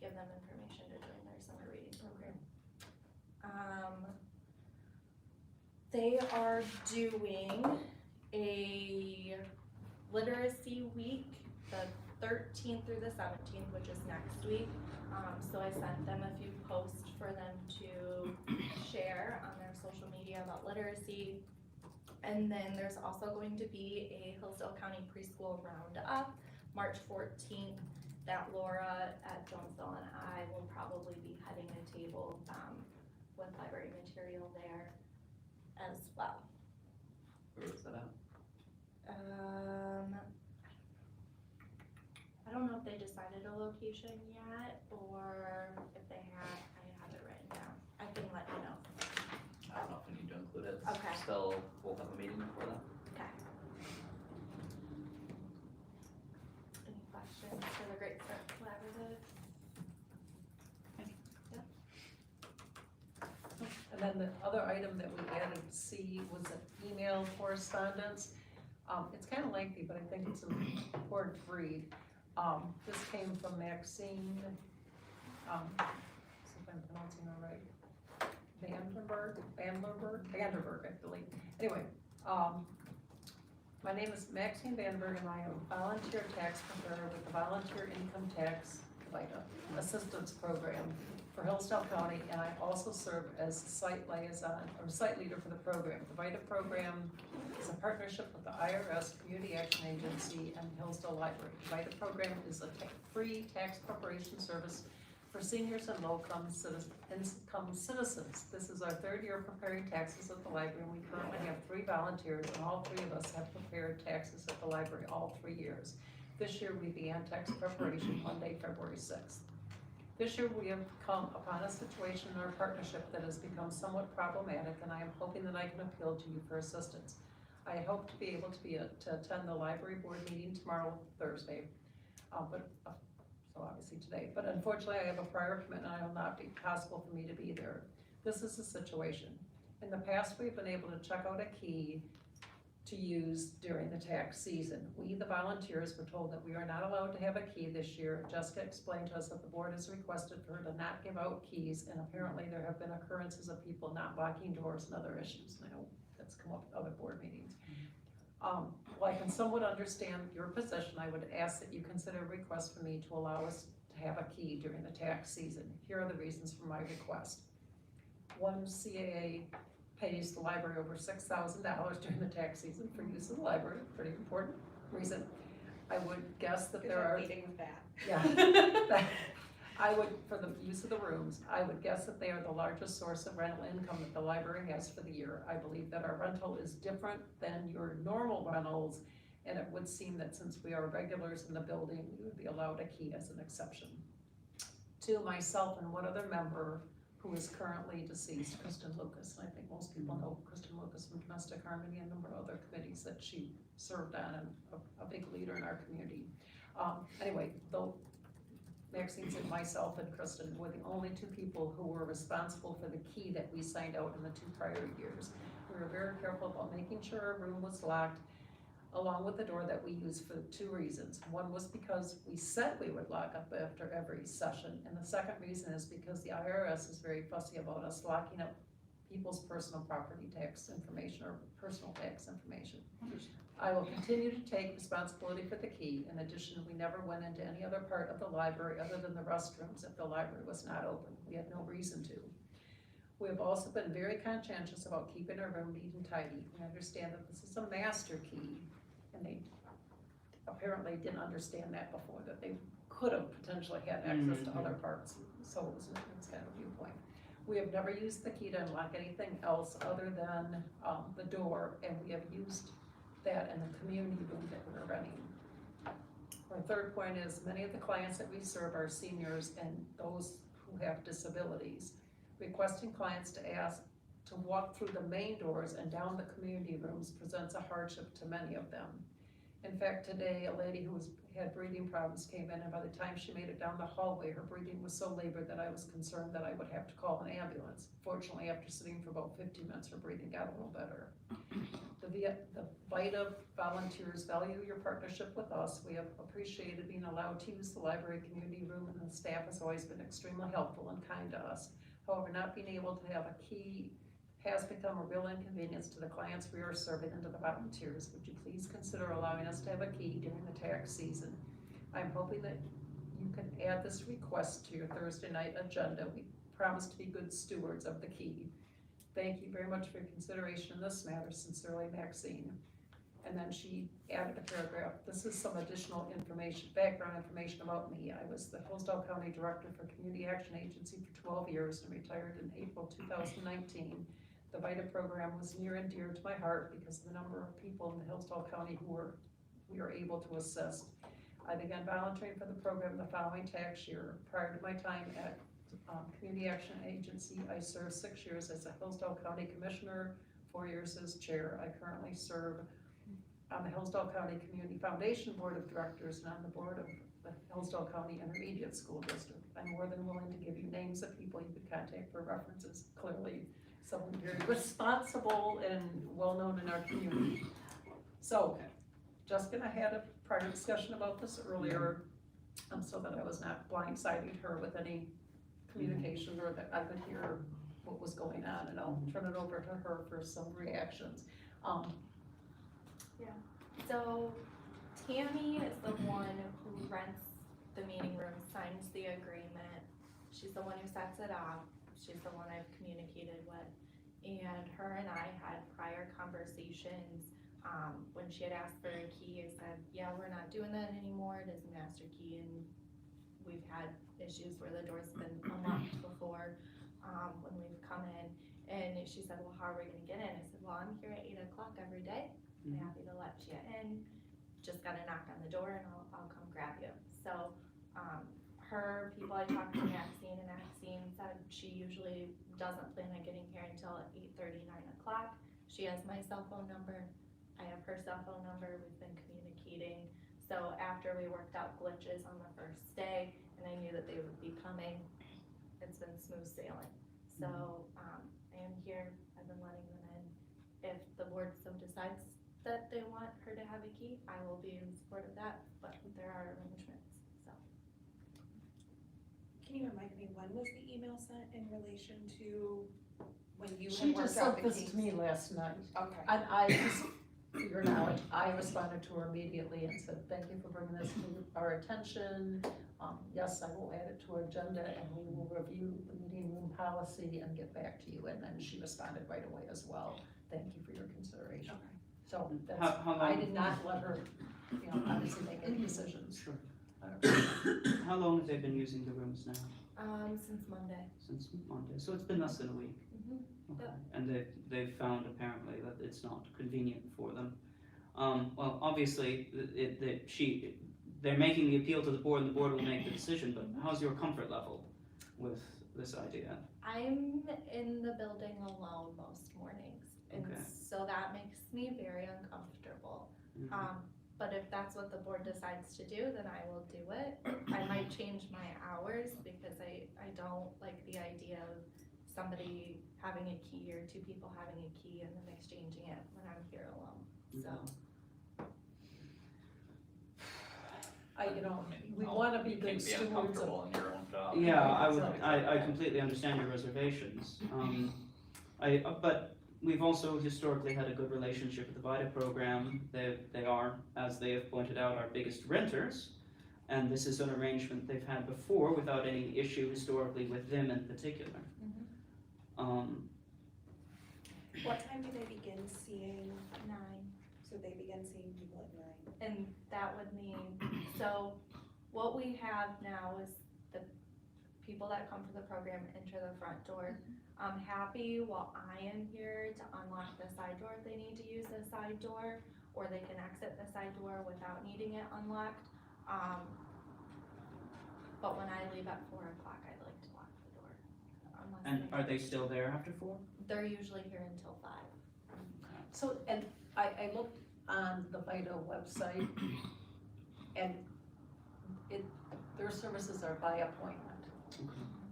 give them information to join their summer reading program. They are doing a literacy week, the 13th through the 17th, which is next week. So I sent them a few posts for them to share on their social media about literacy. And then there's also going to be a Hillsdale County Preschool Roundup, March 14th, that Laura at Jonesville and I will probably be heading a table, with library material there as well. Where was that at? I don't know if they decided a location yet, or if they have, I have it written down. I can let you know. I don't know if we need to include it. Okay. Still, we'll have a meeting before that. Okay. Any questions for the Great Start Collaborative? And then the other item that we added, C, was an email correspondence. It's kind of lengthy, but I think it's important to read. This came from Maxine, see if I'm pronouncing it right, Vanderberg, I believe. Anyway, my name is Maxine Vanderberg, and I am a volunteer tax preparer with the Volunteer Income Tax Assistance Program for Hillsdale County, and I also serve as site liaison, or site leader for the program. The VITA program is a partnership with the IRS, Community Action Agency, and Hillsdale Library. The VITA program is a free tax preparation service for seniors and low-income citizens. This is our third year preparing taxes at the library, and we currently have 3 volunteers, and all 3 of us have prepared taxes at the library all 3 years. This year, we began tax preparation Monday, February 6th. This year, we have come upon a situation in our partnership that has become somewhat problematic, and I am hoping that I can appeal to you for assistance. I hope to be able to attend the library board meeting tomorrow, Thursday, so obviously today, but unfortunately, I have a prior commitment, and it will not be possible for me to be there. This is the situation. In the past, we've been able to check out a key to use during the tax season. We, the volunteers, were told that we are not allowed to have a key this year. Jessica explained to us that the board has requested for her to not give out keys, and apparently there have been occurrences of people not locking doors and other issues. And I know that's come up at other board meetings. While I can somewhat understand your position, I would ask that you consider a request for me to allow us to have a key during the tax season. Here are the reasons for my request. One, CAA pays the library over $6,000 during the tax season for use of the library, pretty important reason. I would guess that there are. Meeting with that. Yeah. I would, for the use of the rooms, I would guess that they are the largest source of rental income that the library has for the year. I believe that our rental is different than your normal rentals, and it would seem that since we are regulars in the building, we would be allowed a key as an exception. 2, myself and one other member who is currently deceased, Kristen Lucas. And I think most people know Kristen Lucas from Domestic Harmony and a number of other committees that she served on, and a big leader in our community. Anyway, though Maxine said myself and Kristen were the only 2 people who were responsible for the key that we signed out in the 2 prior years. We were very careful about making sure our room was locked, along with the door that we used, for 2 reasons. One was because we said we would lock up after every session, and the second reason is because the IRS is very fussy about us locking up people's personal property tax information or personal tax information. I will continue to take responsibility for the key. In addition, we never went into any other part of the library other than the restrooms if the library was not open. We had no reason to. We have also been very conscientious about keeping our room neat and tidy. We understand that this is a master key, and they apparently didn't understand that before, that they could have potentially had access to other parts. So it was kind of a viewpoint. We have never used the key to unlock anything else other than the door, and we have used that in the community room that we're renting. Our third point is many of the clients that we serve are seniors and those who have disabilities. Requesting clients to walk through the main doors and down the community rooms presents a hardship to many of them. In fact, today, a lady who had breathing problems came in, and by the time she made it down the hallway, her breathing was so labored that I was concerned that I would have to call an ambulance. Fortunately, after sitting for about 15 minutes, her breathing got a little better. The VITA volunteers value your partnership with us. We have appreciated being allowed to use the library community room, and the staff has always been extremely helpful and kind to us. However, not being able to have a key has become a real inconvenience to the clients we are serving and to the volunteers. Would you please consider allowing us to have a key during the tax season? I'm hoping that you can add this request to your Thursday night agenda. We promise to be good stewards of the key. Thank you very much for your consideration in this matter. Sincerely, Maxine. And then she added a paragraph. This is some additional information, background information about me. I was the Hillsdale County Director for Community Action Agency for 12 years and retired in April 2019. The VITA program was near and dear to my heart because of the number of people in the Hillsdale County we were able to assist. I began volunteering for the program the following tax year. Prior to my time at Community Action Agency, I served 6 years as a Hillsdale County Commissioner, 4 years as Chair. I currently serve on the Hillsdale County Community Foundation Board of Directors and on the board of the Hillsdale County Intermediate School District. I'm more than willing to give you names of people you could contact for references. Clearly, someone very responsible and well-known in our community. So, Jessica and I had a prior discussion about this earlier, so that I was not blindsiding her with any communication, or that I could hear what was going on, and I'll turn it over to her for some reactions. So Tammy is the one who rents the meeting room, signs the agreement. She's the one who sets it up. She's the one I've communicated with. And her and I had prior conversations. When she had asked for a key, I said, yeah, we're not doing that anymore. It is a master key, and we've had issues where the door's been unlocked before, when we've come in. And she said, well, how are we gonna get in? I said, well, I'm here at 8 o'clock every day. I'm happy to let you in. Just gotta knock on the door and I'll come grab you. So, her people, I talked to Maxine, and Maxine said she usually doesn't plan on getting here until 8:30, 9 o'clock. She has my cell phone number. I have her cell phone number. We've been communicating. So after we worked out glitches on the first day, and I knew that they would be coming, it's been smooth sailing. So, I am here. I've been letting them in. If the board so decides that they want her to have a key, I will be in support of that, but there are arrangements, so. Can you remind me, when was the email sent in relation to when you She had just worked out sent the this kinks? to me last night, Okay. and I just, for your knowledge, I responded to her immediately and said, thank you for bringing this to our attention. Yes, I will add it to our agenda, and we will review the meeting room policy and get back to you. And then she responded right away as well. Thank you for your consideration. Okay. So that's, How I long, did not let her, obviously make any decisions. Sure. How long have they been using the rooms now? Since Monday. Since Monday, so it's been less than a week. Okay. And they've found apparently that it's not convenient for them. Well, obviously, they're making the appeal to the board, and the board will make the decision, but how's your comfort level with this idea? I'm in the building alone most mornings, and Okay. so that makes me very uncomfortable. But if that's what the board decides to do, then I will do it. I might change my hours because I don't like the idea of somebody having a key or two people having a key and then exchanging it when I'm here alone, so. We wanna be You good can't be stewards of. uncomfortable in your own job. Yeah, I completely understand your reservations. But we've also historically had a good relationship with the VITA program. They are, as they have pointed out, our biggest renters. And this is an arrangement they've had before without any issue historically with them in particular. What time do they begin seeing, 9. so they begin seeing people at 9? And that would mean, so what we have now is the people that come for the program enter the front door. I'm happy while I am here to unlock the side door if they need to use the side door, or they can exit the side door without needing it unlocked. But when I leave at 4 o'clock, I'd like to lock the door. unless And are they still there after 4? They're usually here until 5. So, and I looked on the VITA website, and their services are by appointment.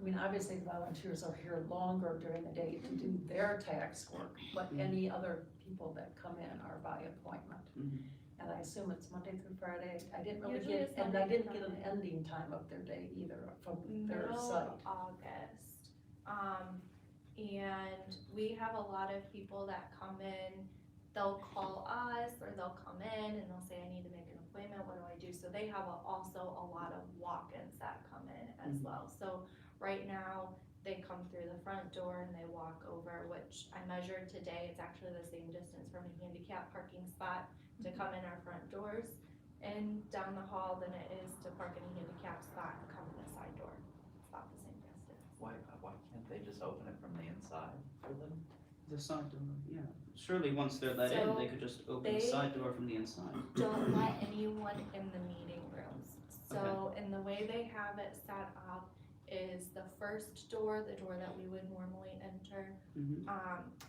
I mean, obviously volunteers are here longer during the day to do their tax work, but any other people that come in are by appointment. Mhm. And I assume it's Monday through Friday. I didn't really Usually get, it's and I Monday didn't through get an Friday. ending time of their day either from their Middle site. of August. And we have a lot of people that come in, they'll call us or they'll come in and they'll say, I need to make an appointment, what do I do? So they have also a lot of walk-ins that come in as well. So right now, they come through the front door and they walk over, which I measured today, it's actually the same distance from a handicap parking spot to come in our front doors and down the hall than it is to park in a handicap spot and come in the side door. It's about the same distance. Why can't they just open it from the inside for them? The side door, yeah. Surely once they're let in, So they could just open the they- side door from the inside. Don't let anyone in the meeting rooms. So, and the way they have it set up is the first door, the door that we would normally enter, Mhm.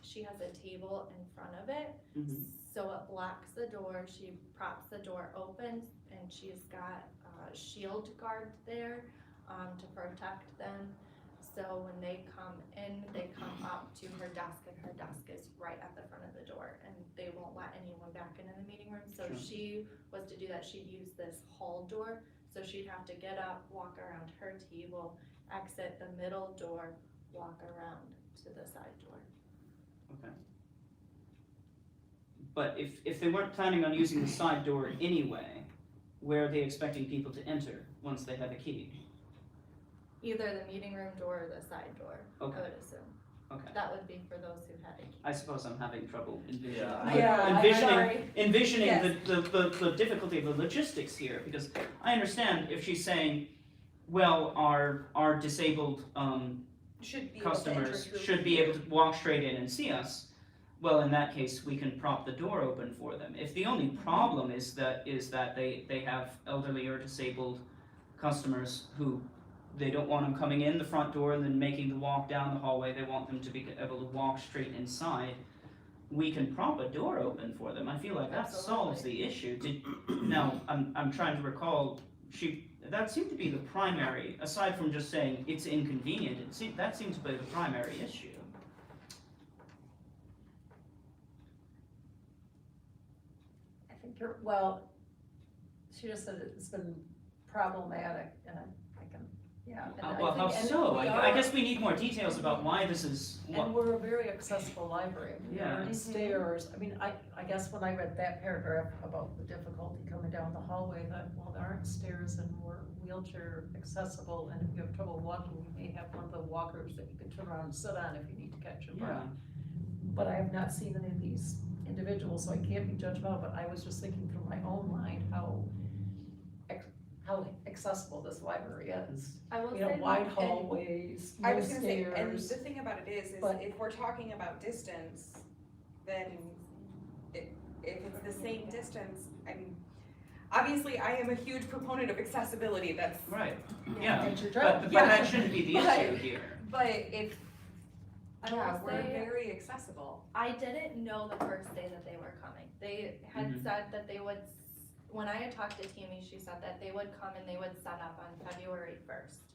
she has a table in front of it. Mhm. So it blocks the door, she props the door open, and she's got a shield guard there, to protect them. So when they come in, they come up to her desk, and her desk is right at the front of the door, and they won't let anyone back into the meeting room. So Sure. she was to do that, she'd use this hall door, so she'd have to get up, walk around her table, exit the middle door, walk around to the side door. Okay. But if they weren't planning on using the side door anyway, where are they expecting people to enter once they have a key? Either the meeting room door or the side door, I Okay. would assume. Okay. That would be for those who had a key. I suppose I'm having trouble envisioning. Yeah. Envisioning Yes. the difficulty of the logistics here, because I understand if she's saying, well, our disabled Should be able to enter customers through should be here. able to walk straight in and see us, well, in that case, we can prop the door open for them. If the only problem is that they have elderly or disabled customers who they don't want them coming in the front door and then making the walk down the hallway, they want them to be able to walk straight inside, we can prop a door open for them. I feel like that solves the issue. Now, I'm trying to recall, that seemed to be the primary, aside from just saying it's inconvenient, that seems to be the primary issue. I think well, she just said it's been problematic, and I'm thinking, yeah. and I Well, how think- and so? we I are- guess we need more details about why this is, And we're a very accessible library. I mean, there Yeah. aren't stairs. I mean, I guess when I read that paragraph about the difficulty coming down the hallway, I thought, well, there aren't stairs and we're wheelchair accessible, and if you have trouble walking, you may have one of the walkers that you can turn around and sit on if you need to catch your breath. yeah, But I have not seen any of these individuals, so I can't be judgmental, but I was just thinking through my own mind how accessible this library is. I will You know, say, wide hallways, I no was gonna say, and stairs. the thing about it is But- if we're talking about distance, then if it's the same distance, I mean, obviously, I am a huge proponent of accessibility, that's, right, yeah. That's your But job. that shouldn't be the But- issue here. but if, I yeah, will we're say, very accessible. I didn't know the first day that they were coming. They had Mhm. said that they would, when I had talked to Tammy, she said that they would come and they would set up on February 1st.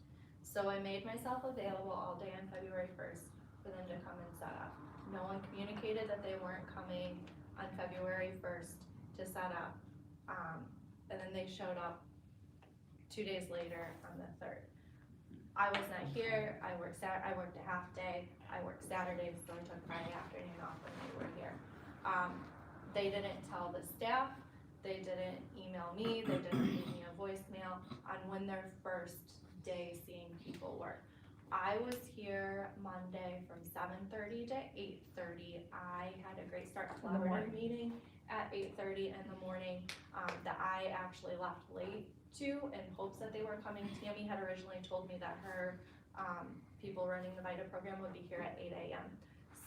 So I made myself available all day on February 1st for them to come and set up. No one communicated that they weren't coming on February 1st to set up. And then they showed up 2 days later on the 3rd. I was not here, I worked a half day, I worked Saturday, so I took Friday afternoon off when they were here. They didn't tell the staff, they didn't email me, they didn't leave me a voicemail on when their first day seeing people were. I was here Monday from 7:30 to 8:30. I had a Great Start In the morning. Collaborative meeting at 8:30 in the morning, that I actually left late to in hopes that they were coming. Tammy had originally told me that her, people running the VITA program would be here at 8 a.m.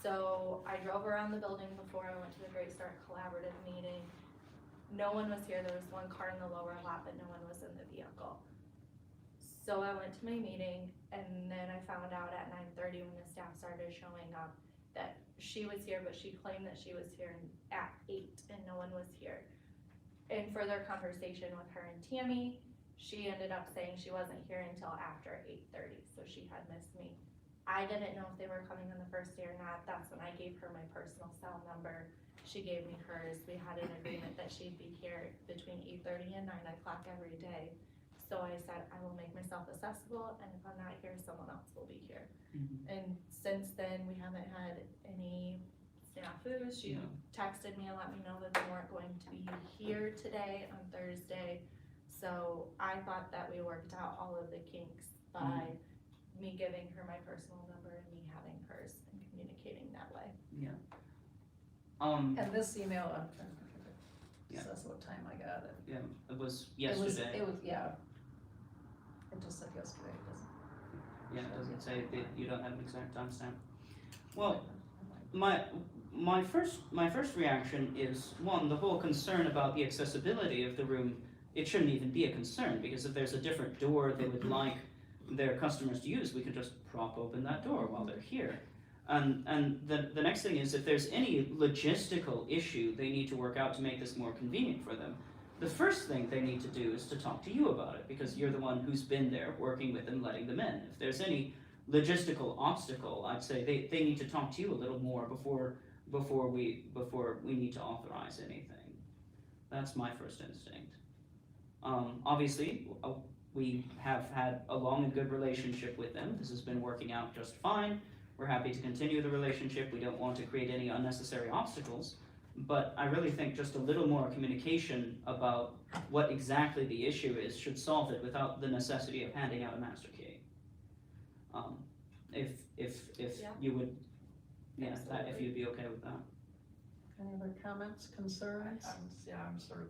So I drove around the building before I went to the Great Start Collaborative meeting. No one was here, there was one car in the lower lot, but no one was in the vehicle. So I went to my meeting, and then I found out at 9:30 when the staff started showing up that she was here, but she claimed that she was here at 8 and no one was here. In further conversation with her and Tammy, she ended up saying she wasn't here until after 8:30, so she had missed me. I didn't know if they were coming on the first day or not. That's when I gave her my personal cell number. She gave me hers. We had an agreement that she'd be here between 8:30 and 9 o'clock every day. So I said, I will make myself accessible, and if I'm not here, someone else will be here. And since then, we haven't had any snafus. She texted me and let me know that they weren't going to be here today on Thursday. So I thought that we worked out all of the kinks by me giving her my personal number and me having hers and communicating that way. And this email, Yeah. says what time I got it. Yeah, it was yesterday. It was, yeah. It just said yesterday, it doesn't. Yeah, it doesn't say that you don't have an exact timestamp. Well, my first reaction is, one, the whole concern about the accessibility of the room. It shouldn't even be a concern, because if there's a different door they would like their customers to use, we could just prop open that door while they're here. And the next thing is, if there's any logistical issue they need to work out to make this more convenient for them, the first thing they need to do is to talk to you about it, because you're the one who's been there working with them, letting them in. If there's any logistical obstacle, I'd say they need to talk to you a little more before we need to authorize anything. That's my first instinct. Obviously, we have had a long and good relationship with them. This has been working out just fine. We're happy to continue the relationship. We don't want to create any unnecessary obstacles. But I really think just a little more communication about what exactly the issue is should solve it without the necessity of handing out a master key. If Yeah. you would, if Absolutely. you'd be okay with that. Any other comments, concerns? I'm sort of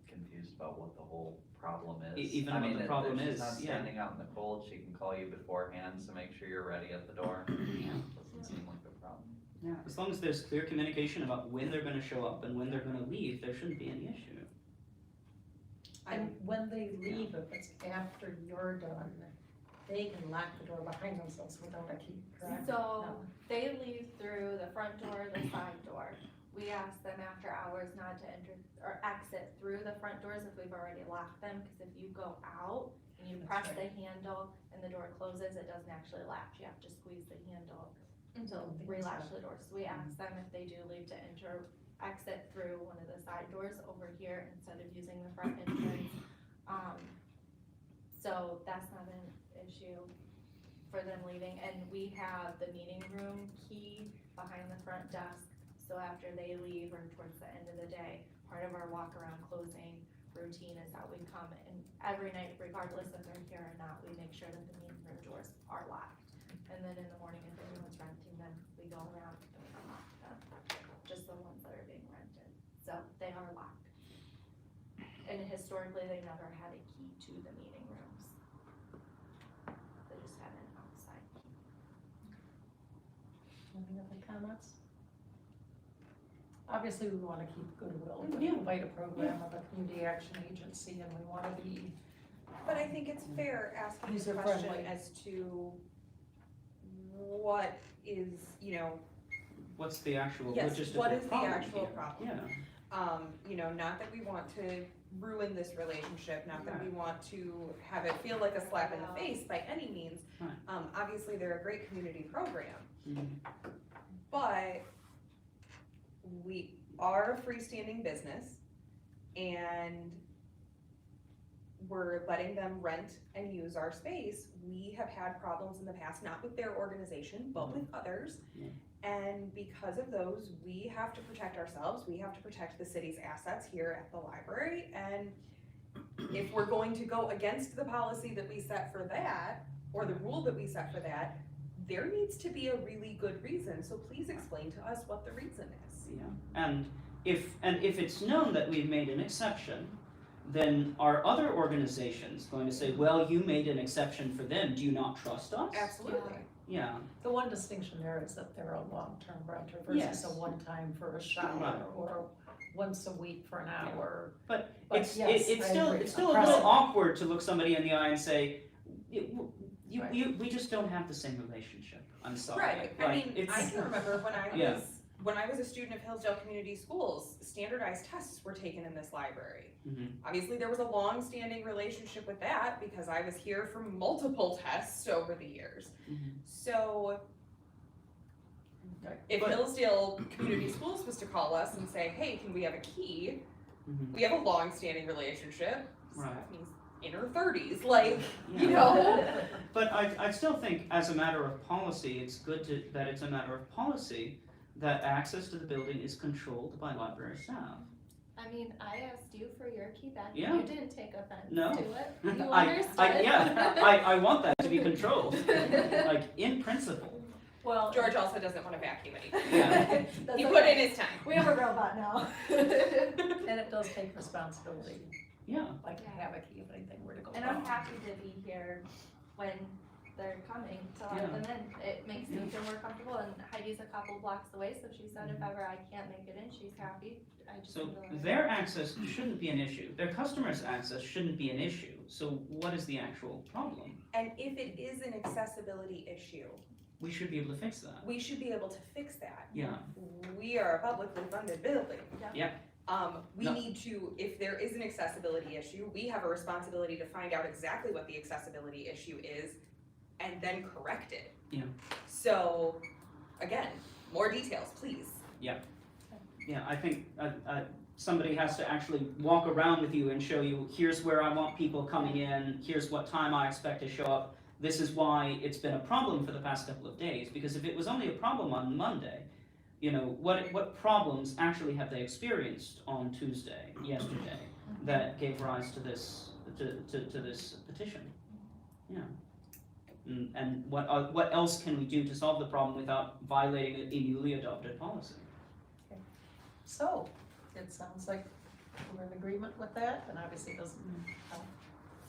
confused about what the whole problem is. Even I what mean, the if problem she's is, not yeah. standing out in the cold, she can call you beforehand to make sure you're ready at the door. Doesn't seem like a problem. Yeah, as long as there's clear communication about when they're gonna show up and when they're gonna leave, there shouldn't be any issue. And when they leave, if it's after you're done, they can lock the door behind themselves without a key, correct? So No. they leave through the front door, the side door. We ask them after hours not to enter or exit through the front doors if we've already locked them, because if you go out and you That's press right. the handle and the door closes, it doesn't actually latch. You have to squeeze the handle to Something relatch so. the door. So we ask them if they do leave to exit through one of the side doors over here instead of using the front entrance. So that's not an issue for them leaving, and we have the meeting room key behind the front desk, so after they leave or towards the end of the day, part of our walk around closing routine is that we come and every night, regardless if they're here or not, we make sure that the meeting room doors are locked. And then in the morning, if anyone's renting them, we go around and we unlock them, just the ones that are being rented, so they are locked. And historically, they never had a key to the meeting rooms. They just had an outside key. Any other comments? Obviously, we wanna keep goodwill, with Yeah. the VITA program of a community action agency, and we wanna be, But I think it's fair asking the User question friendly. as to what is, What's the actual yes, logistical what is the problem actual here? problem? Yeah, Not that we want to ruin this relationship, not that we want to have it feel like a slap in the face by any means. Right. Obviously, they're a great community program, Mhm. but we are a freestanding business and we're letting them rent and use our space. We have had problems in the past, not with their organization, but with others. Yeah. And because of those, we have to protect ourselves, we have to protect the city's assets here at the library. And if we're going to go against the policy that we set for that, or the rule that we set for that, there needs to be a really good reason, so please explain to us what the reason is. Yeah, and if it's known that we've made an exception, then are other organizations going to say, well, you made an exception for them, do you not trust us? Absolutely. Yeah, the one distinction there is that they're a long-term renter versus Yes. a one-time for a shower, Right. or once a week for an hour. but But it's yes, I still agree. it's still a Across little the- awkward to look somebody in the eye and say, we just don't have the same relationship, I'm sorry. Right, I Like, mean, it's- I can remember Yeah. when I was a student of Hillsdale Community Schools, standardized tests were taken in this library. Mhm. Obviously, there was a long-standing relationship with that because I was here for multiple tests over the years. Mhm. So if But- Hillsdale Community Schools was to call us and say, hey, can we have a key? Mhm. We have a long-standing relationship. Right. Stephanie's in her 30s, like, you Yeah. know? But I still think as a matter of policy, it's good that it's a matter of policy that access to the building is controlled by library staff. I mean, I asked you for your key back, Yeah. you didn't take offense No. to it, you I understood. want that to be controlled, like, in principle. Well, George also doesn't want to vacuum anything. Yeah. That's He put in okay. his time. We have a robot now. and it does take responsibility, Yeah, like to have a key if anything were to go wrong. And I'm happy to be here when they're coming to let them in. It makes me feel more comfortable, and Heidi's a couple blocks away, so she said if ever I can't make it in, she's happy. I just so need to let her their access shouldn't be an issue, their customers' access shouldn't be an issue, so what is the actual problem? And if it is an accessibility issue, We should be able to fix that. we should be able to fix that. Yeah, We are a publicly funded building. Yeah. We No. need to, if there is an accessibility issue, we have a responsibility to find out exactly what the accessibility issue is and then correct it. Yeah. So, again, more details, please. yeah, I think, somebody has to actually walk around with you and show you, here's where I want people coming in, here's what time I expect to show up. This is why it's been a problem for the past couple of days, because if it was only a problem on Monday, you know, what problems actually have they experienced on Tuesday, yesterday, that gave rise to this, to this petition? Yeah. And what else can we do to solve the problem without violating a newly adopted policy? So, it sounds like we're in agreement with that, and obviously it doesn't,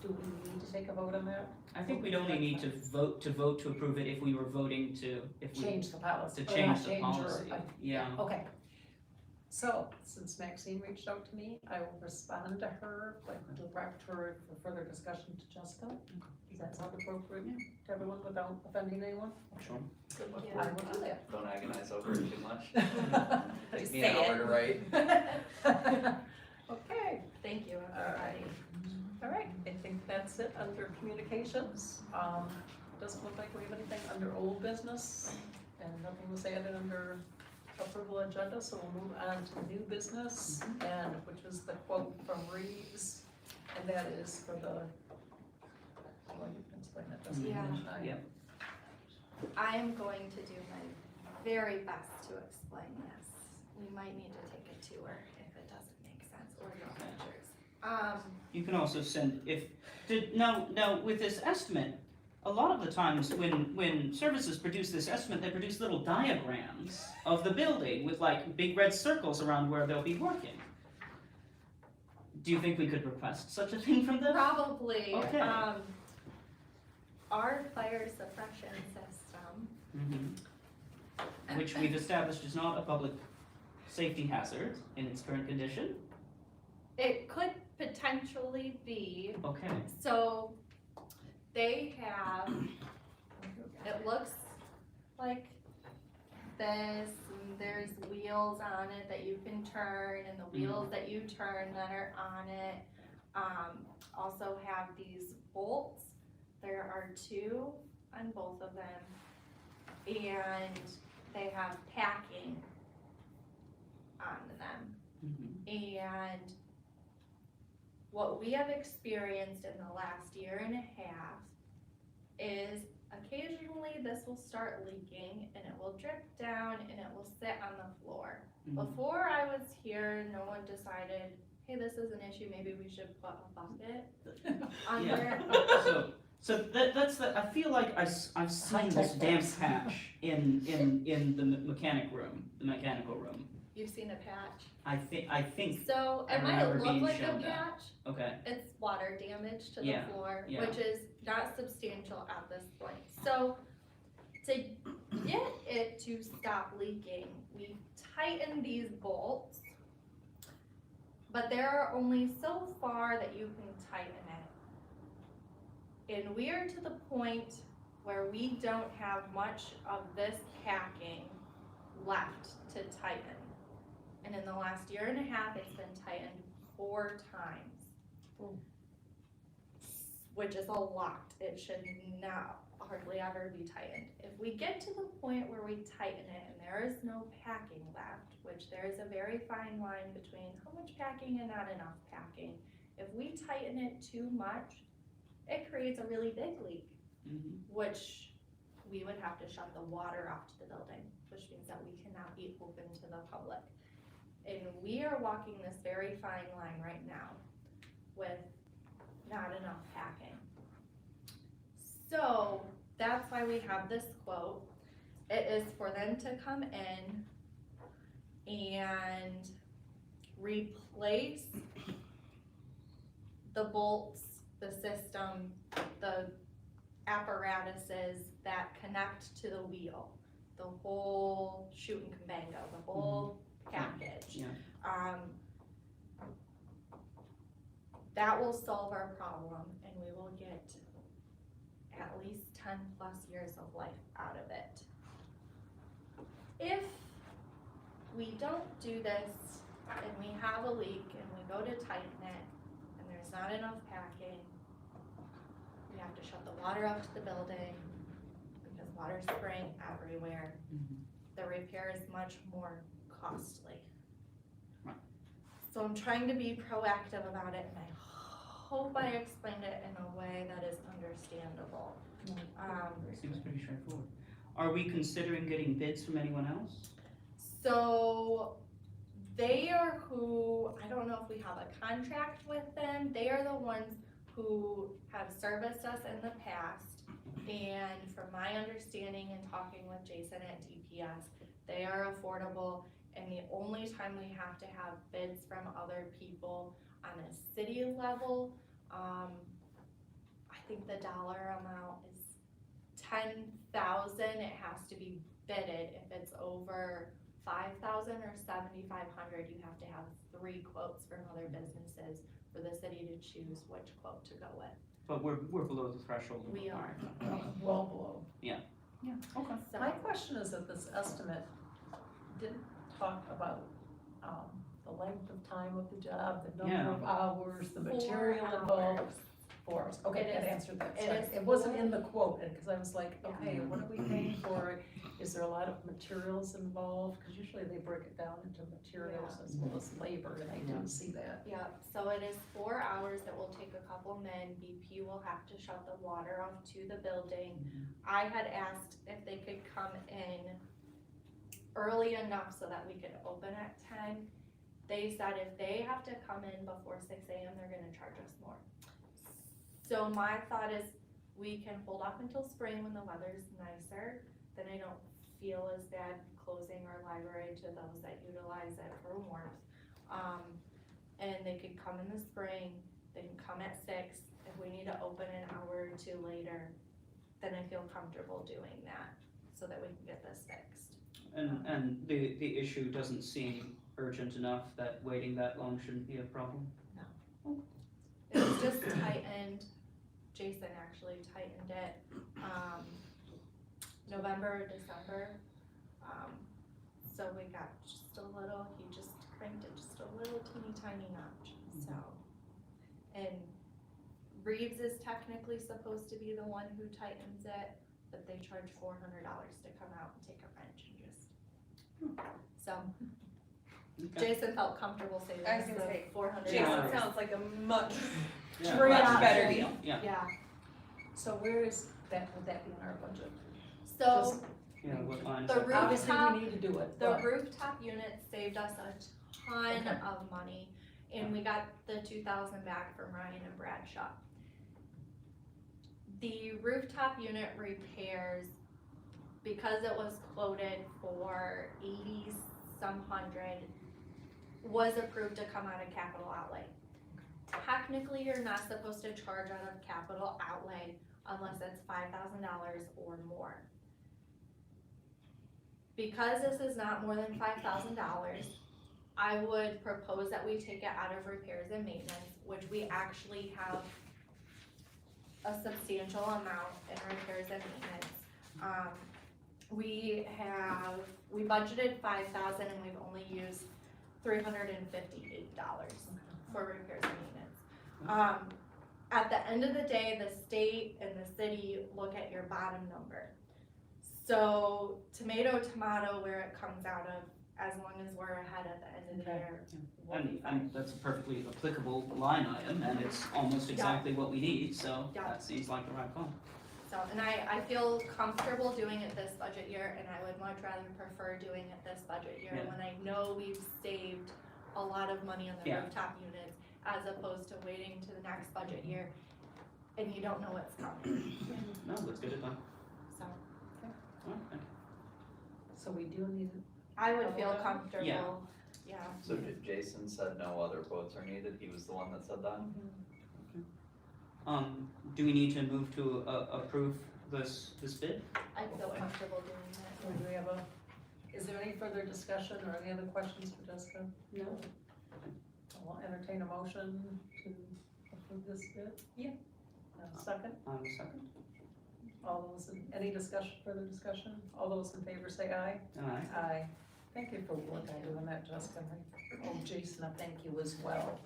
do we need to take a vote on that? I think we'd only need to vote to approve it if we were voting to, if we, Change the policy. to or change not the change or- policy, yeah. Okay. So, since Maxine reached out to me, I will respond to her, but direct her for further discussion to Jessica. Does that sound appropriate to everyone without offending anyone? Sure. Thank you. I will do that. Don't agonize over it too much. Just Take me say an hour it. to write. Okay, Thank you, all everybody. right. All right, I think that's it under communications. Doesn't look like we have anything under old business, and nothing was added under approval agenda, so we'll move on to new business, and which is the quote from Reeves, and that is for the, well, you can explain that, doesn't it? Yeah. Yeah. I am going to do my very best to explain this. We might need to take a tour if it doesn't make sense, or no pictures. You can also send, now, with this estimate, a lot of the times when services produce this estimate, they produce little diagrams of the building with like big red circles around where they'll be working. Do you think we could request such a thing from them? Probably, Okay. our fire suppression system, Mhm. Which we've established is not a public safety hazard in its current condition. it could potentially be, Okay, so they have, it looks like this, and there's wheels on it that you can turn, and the wheels that you turn that are on it, also have these bolts. There are 2 on both of them, and they have packing on them. Mhm. And what we have experienced in the last year and a half is occasionally this will start leaking and it will drip down and it will sit on the floor. Mhm. Before I was here, no one decided, hey, this is an issue, maybe we should put a bucket under. So that's the, I feel like I've seen this damp patch in the mechanical room. You've seen a patch. I think, So I it might remember look being like a shown that. patch, okay, it's water damage to the Yeah, floor, yeah. which is not substantial at this point. So to get it to stop leaking, we tighten these bolts, but there are only so far that you can tighten it. And we are to the point where we don't have much of this packing left to tighten. And in the last year and a half, it's been tightened 4 times. Which is a lot. It should not hardly ever be tightened. If we get to the point where we tighten it and there is no packing left, which there is a very fine line between how much packing and not enough packing. If we tighten it too much, it creates a really big leak, which we would have to shut the water off to the building, which means that we cannot be open to the public. And we are walking this very fine line right now with not enough packing. So that's why we have this quote. It is for them to come in and replace the bolts, the system, the apparatuses that connect to the wheel, the whole shoot and combango, the whole package. Yeah. That will solve our problem and we will get at least 10 plus years of life out of it. If we don't do this and we have a leak and we go to tighten it and there's not enough packing, we have to shut the water off to the building because water's spraying everywhere. The repair is much more costly. Right. So I'm trying to be proactive about it and I hope I explained it in a way that is understandable. Seems pretty straightforward. Are we considering getting bids from anyone else? So they are who, I don't know if we have a contract with them, they are the ones who have serviced us in the past. And from my understanding and talking with Jason at DPS, they are affordable and the only time we have to have bids from other people on a city level, I think the dollar amount is 10,000, it has to be bidded. If it's over 5,000 or 7,500, you have to have 3 quotes from other businesses for the city to choose which quote to go with. But we're below the threshold. We are. Well below. Yeah, okay. So, My question is that this estimate didn't talk about, the length of time of the job, the number of hours, the 4 material hours. involved. 4 hours, okay, It that is- answered that, it sorry. is It wasn't 4. in the quote, because I was like, Yeah. okay, what are we paying for? Is there a lot of materials involved? Because usually they break it down into materials as well as labor, and I didn't see that. yeah, so it is 4 hours that will take a couple men. BP will have to shut the water off to the building. I had asked if they could come in early enough so that we could open at 10. They said if they have to come in before 6 AM, they're gonna charge us more. So my thought is we can hold off until spring when the weather's nicer, then I don't feel as bad closing our library to those that utilize it for warmth. And they could come in the spring, they can come at 6, if we need to open an hour or 2 later, then I feel comfortable doing that, so that we can get this fixed. And the issue doesn't seem urgent enough that waiting that long shouldn't be a problem? It was just tightened, Jason actually tightened it, November, December. So we got just a little, he just cranked it just a little teeny tiny notch, so. And Reeves is technically supposed to be the one who tightens it, but they charge $400 to come out and take a wrench and just. So Okay. Jason felt comfortable saying I was this, gonna so say, $400. Jason sounds like a much Yeah. better deal. Yeah, So where is that, would that be in our budget? so Yeah, what line is The that? roof- Obviously, Rooftop- we need to do it, the but rooftop unit saved us a ton Okay. of money, and we got the 2,000 back from Ryan and Bradshaw. The rooftop unit repairs, because it was quoted for 80-some hundred, was approved to come out of capital outlay. Technically, you're not supposed to charge out of capital outlay unless it's $5,000 or more. Because this is not more than $5,000, I would propose that we take it out of repairs and maintenance, which we actually have a substantial amount in repairs and maintenance. We budgeted 5,000 and we've only used $358 for repairs and maintenance. At the end of the day, the state and the city look at your bottom number. So tomato, where it comes out of, as long as we're ahead at the end of the Okay. year, we'll be fine. And that's a perfectly applicable line item, and it's almost exactly what we need, so Yeah. that seems like the right call. So, and I feel comfortable doing it this budget year, and I would much rather prefer doing it this budget year Yeah. when I know we've saved a lot of money on the Yeah. rooftop units, as opposed to waiting to the next budget year and you don't know what's coming, No, let's get it done. so. All right, thank you. So we do need, I would feel Okay. comfortable, yeah. So Jason said no other quotes are needed, he was the one that said that? Do we need to move to, approve this bid? I feel comfortable doing so do we have is there any further discussion or any other questions for Jessica? No. I'll entertain a motion to approve this bid. Yeah. Second, I will second. all those, any discussion, further discussion? All those in favor say aye. Aye. Aye. Thank you for working on that, Jessica. Oh, Jason, I thank you as well,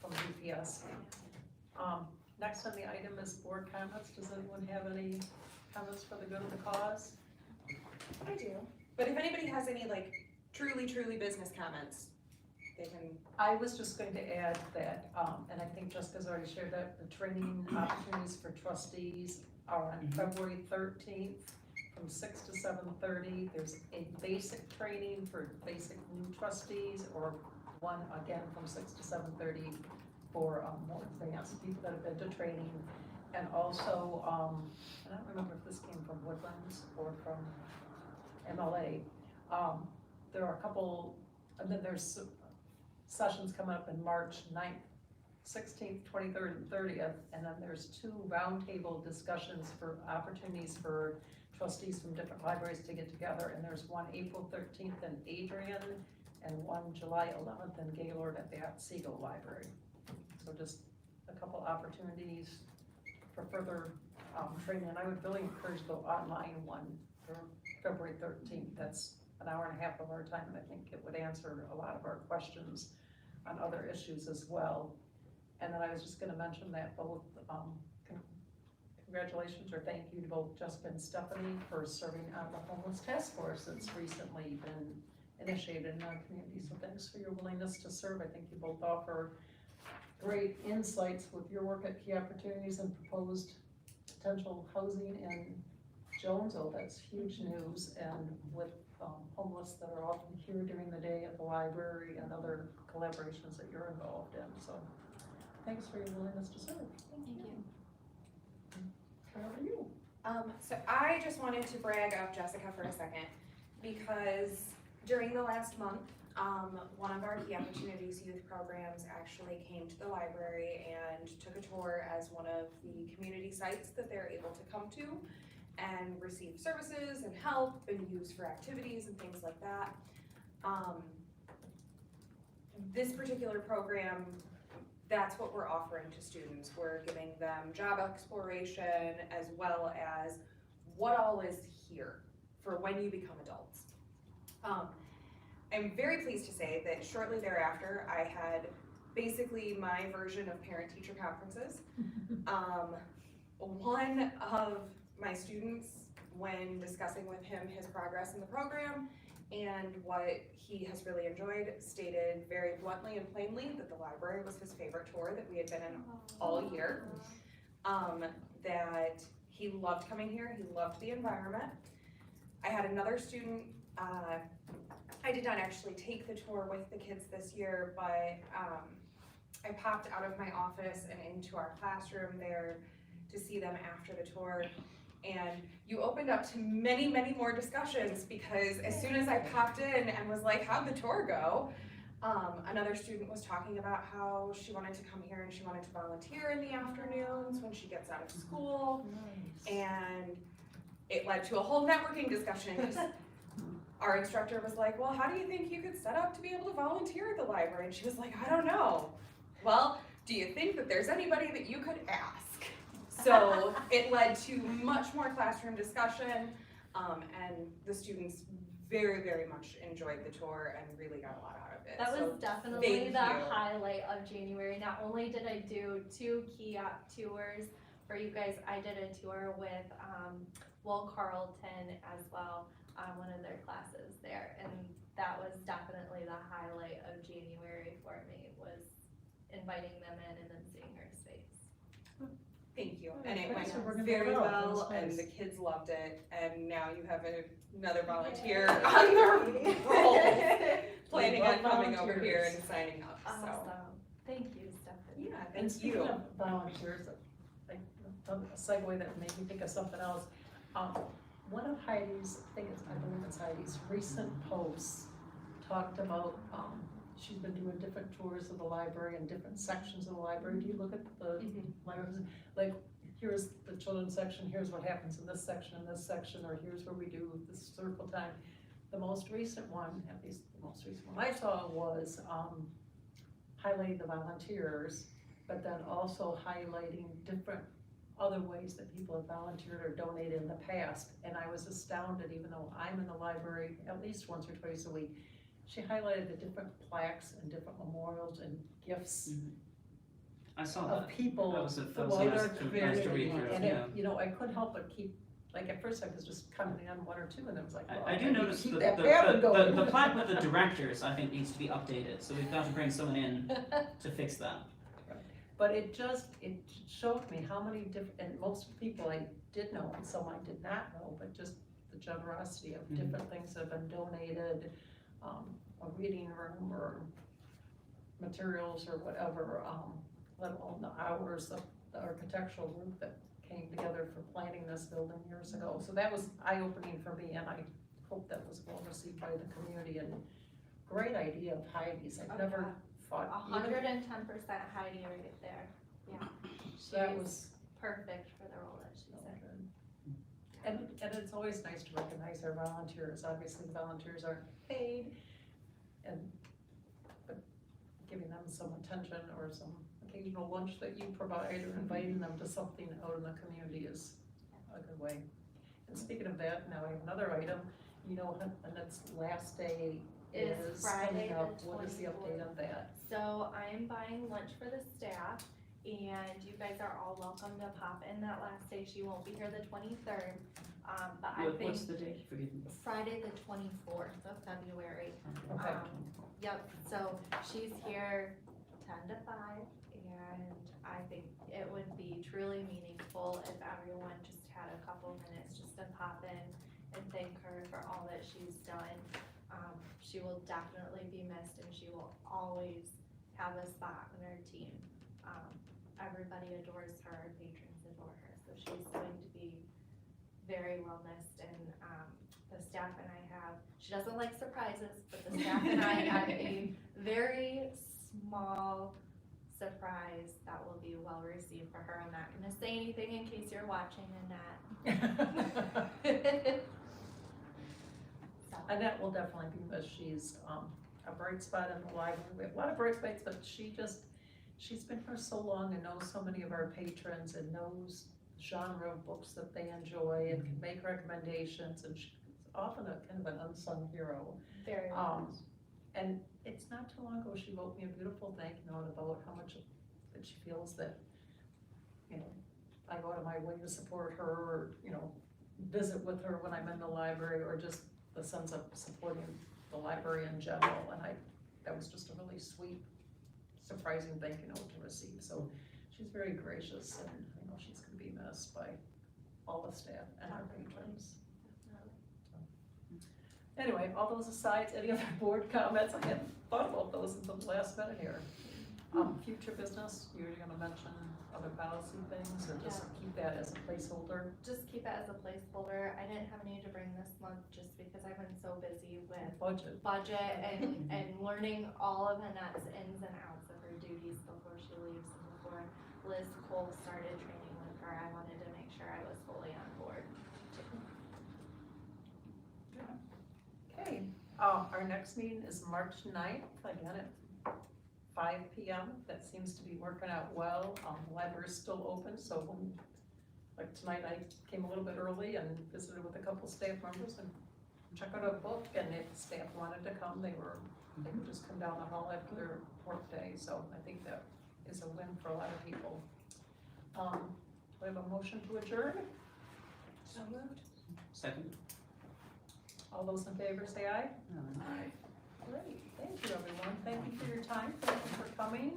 from UPS. Next on the item is board comments. Does anyone have any comments for the good of the cause? I do. But if anybody has any like truly business comments, they can. I was just going to add that, and I think Jessica's already shared that, the training opportunities for trustees are on February 13th from 6 to 7:30. There's a basic training for basic new trustees, or one again from 6 to 7:30 for more advanced people that have been to training. And also, I don't remember if this came from Woodlands or from MLA. There are a couple, and then there's sessions coming up in March 9th, 16th, 23rd, and 30th, and then there's 2 roundtable discussions for opportunities for trustees from different libraries to get together, and there's one April 13th in Adrian, and one July 11th in Gaylord at the Otsego Library. So just a couple opportunities for further training, and I would really encourage the online one for February 13th. That's an hour and a half of our time, and I think it would answer a lot of our questions on other issues as well. And then I was just gonna mention that both, congratulations or thank you to both Jessica and Stephanie for serving on the homeless task force that's recently been initiated in our community. So thanks for your willingness to serve. I think you both offer great insights with your work at Key Opportunities and proposed potential housing in Jonesville. That's huge news, and with homeless that are often here during the day at the library and other collaborations that you're involved in. So thanks for your willingness to serve. Thank you. How are you? So I just wanted to brag up Jessica for a second, because during the last month, one of our Key Opportunities youth programs actually came to the library and took a tour as one of the community sites that they're able to come to and receive services and help and use for activities and things like that. This particular program, that's what we're offering to students. We're giving them job exploration as well as what all is here for when you become adults. I'm very pleased to say that shortly thereafter, I had basically my version of parent-teacher conferences. One of my students, when discussing with him his progress in the program and what he has really enjoyed, stated very bluntly and plainly that the library was his favorite tour that we had been in all year. That he loved coming here, he loved the environment. I had another student, I did not actually take the tour with the kids this year, but I popped out of my office and into our classroom there to see them after the tour. And you opened up to many more discussions, because as soon as I popped in and was like, how'd the tour go? Another student was talking about how she wanted to come here and she wanted to volunteer in the afternoons when she gets out of school. Nice. And it led to a whole networking discussion, because our instructor was like, well, how do you think you could set up to be able to volunteer at the library? And she was like, I don't know. Well, do you think that there's anybody that you could ask? So it led to much more classroom discussion, and the students very, very much enjoyed the tour and really got a lot out of it. That So was definitely thank the you. highlight of January. Not only did I do 2 kiosk tours for you guys, I did a tour with Will Carlton as well, one of their classes there. And that was definitely the highlight of January for me, was inviting them in and then seeing her face. Thank you, Yeah, and it thanks went for bringing very that up. That well, was and nice. the kids loved it, and now you have another volunteer on the roll, planning on love coming over here volunteers. and signing up, so. Awesome. Thank you, Stephanie. Yeah, And thank speaking you. of volunteers, like, a segue that made me think of something else. One of Heidi's, I believe it's Heidi's, recent posts talked about, she's been doing different tours of the library and different sections of the library. Do you look at the libraries? Like, here's the children's section, here's what happens in this section, or here's where we do this circle time. The most recent one, at least the most recent one I saw, was, highlighting the volunteers, but then also highlighting different other ways that people have volunteered or donated in the past. And I was astounded, even though I'm in the library at least once or twice a week, she highlighted the different plaques and different memorials and gifts I saw of that. people. That was throughout nice our to community. read through, And yeah. you know, I couldn't help but keep, like, at first I was just commenting on 1 or 2, and it was like, well, I do need to notice keep the, that the, pattern the, going. the plaque with the directors, I think, needs to be updated, so we've got to bring someone in to fix that. But it showed me how many different, and most people I did know, and some I did not know, but just the generosity of different things that have been donated, a reading room or materials or whatever, let alone the hours of the architectural group that came together for planning this building years ago. So that was eye-opening for me, and I hope that was well received by the community, and great idea of Heidi's. I've never thought. 110% Heidi right there. Yeah, So that she's was perfect for the role that she's so in. good. And it's always nice to recognize our volunteers. Obviously, the volunteers aren't paid, but giving them some attention or some occasional lunch that you provide or inviting them to something out in the community is a good way. And speaking of that, now I have another item, you know, and its last day Is is Friday coming up. the What is the update 24th. on that? So I'm buying lunch for the staff, and you guys are all welcome to pop in that last day. She won't be here the 23rd, but I think What's the date? Forgive me. Friday the 24th of February. Okay. Yep, so she's here 10 to 5, and I think it would be truly meaningful if everyone just had a couple minutes just to pop in and thank her for all that she's done. She will definitely be missed, and she will always have a spot on our team. Everybody adores her, patrons adore her, so she's going to be very well missed, and the staff and I have, she doesn't like surprises, but the staff and I have a very small surprise that will be well received for her. I'm not gonna say anything in case you're watching, Annette. So, Annette will definitely be missed. She's a bright spot in the library. We have a lot of bright spots, but she's been here so long and knows so many of our patrons and knows genre of books that they enjoy and can make recommendations, and she's often a kind of an unsung hero. very well. And it's not too long ago, she wrote me a beautiful thank you note about how much that she feels that, you know, I go out of my way to support her, or, you know, visit with her when I'm in the library, or just the sense of supporting the library in general. And that was just a really sweet, surprising thank you note to receive. So she's very gracious, and I know she's gonna be missed by all the staff and our patrons. Anyway, all those aside, any other board comments? I hadn't thought about those until the last minute here. Future business, you're gonna mention other policy things, or just keep that as a placeholder? Just keep it as a placeholder. I didn't have any to bring this month just because I've been so busy with Budget. budget and learning all of Annette's ins and outs of her duties before she leaves, and before Liz Cole started training with her. I wanted to make sure I was fully on board. Okay, our next meeting is March 9th, again at 5 p.m. That seems to be working out well. The library's still open, so Like tonight, I came a little bit early and visited with a couple staff members and checked out a book, and if staff wanted to come, they would just come down the hall after their work day, so I think that is a win for a lot of people. We have a motion to adjourn. So moved. Second? All those in favor say aye. Aye. Great, thank you everyone, thank you for your time, thank you for coming.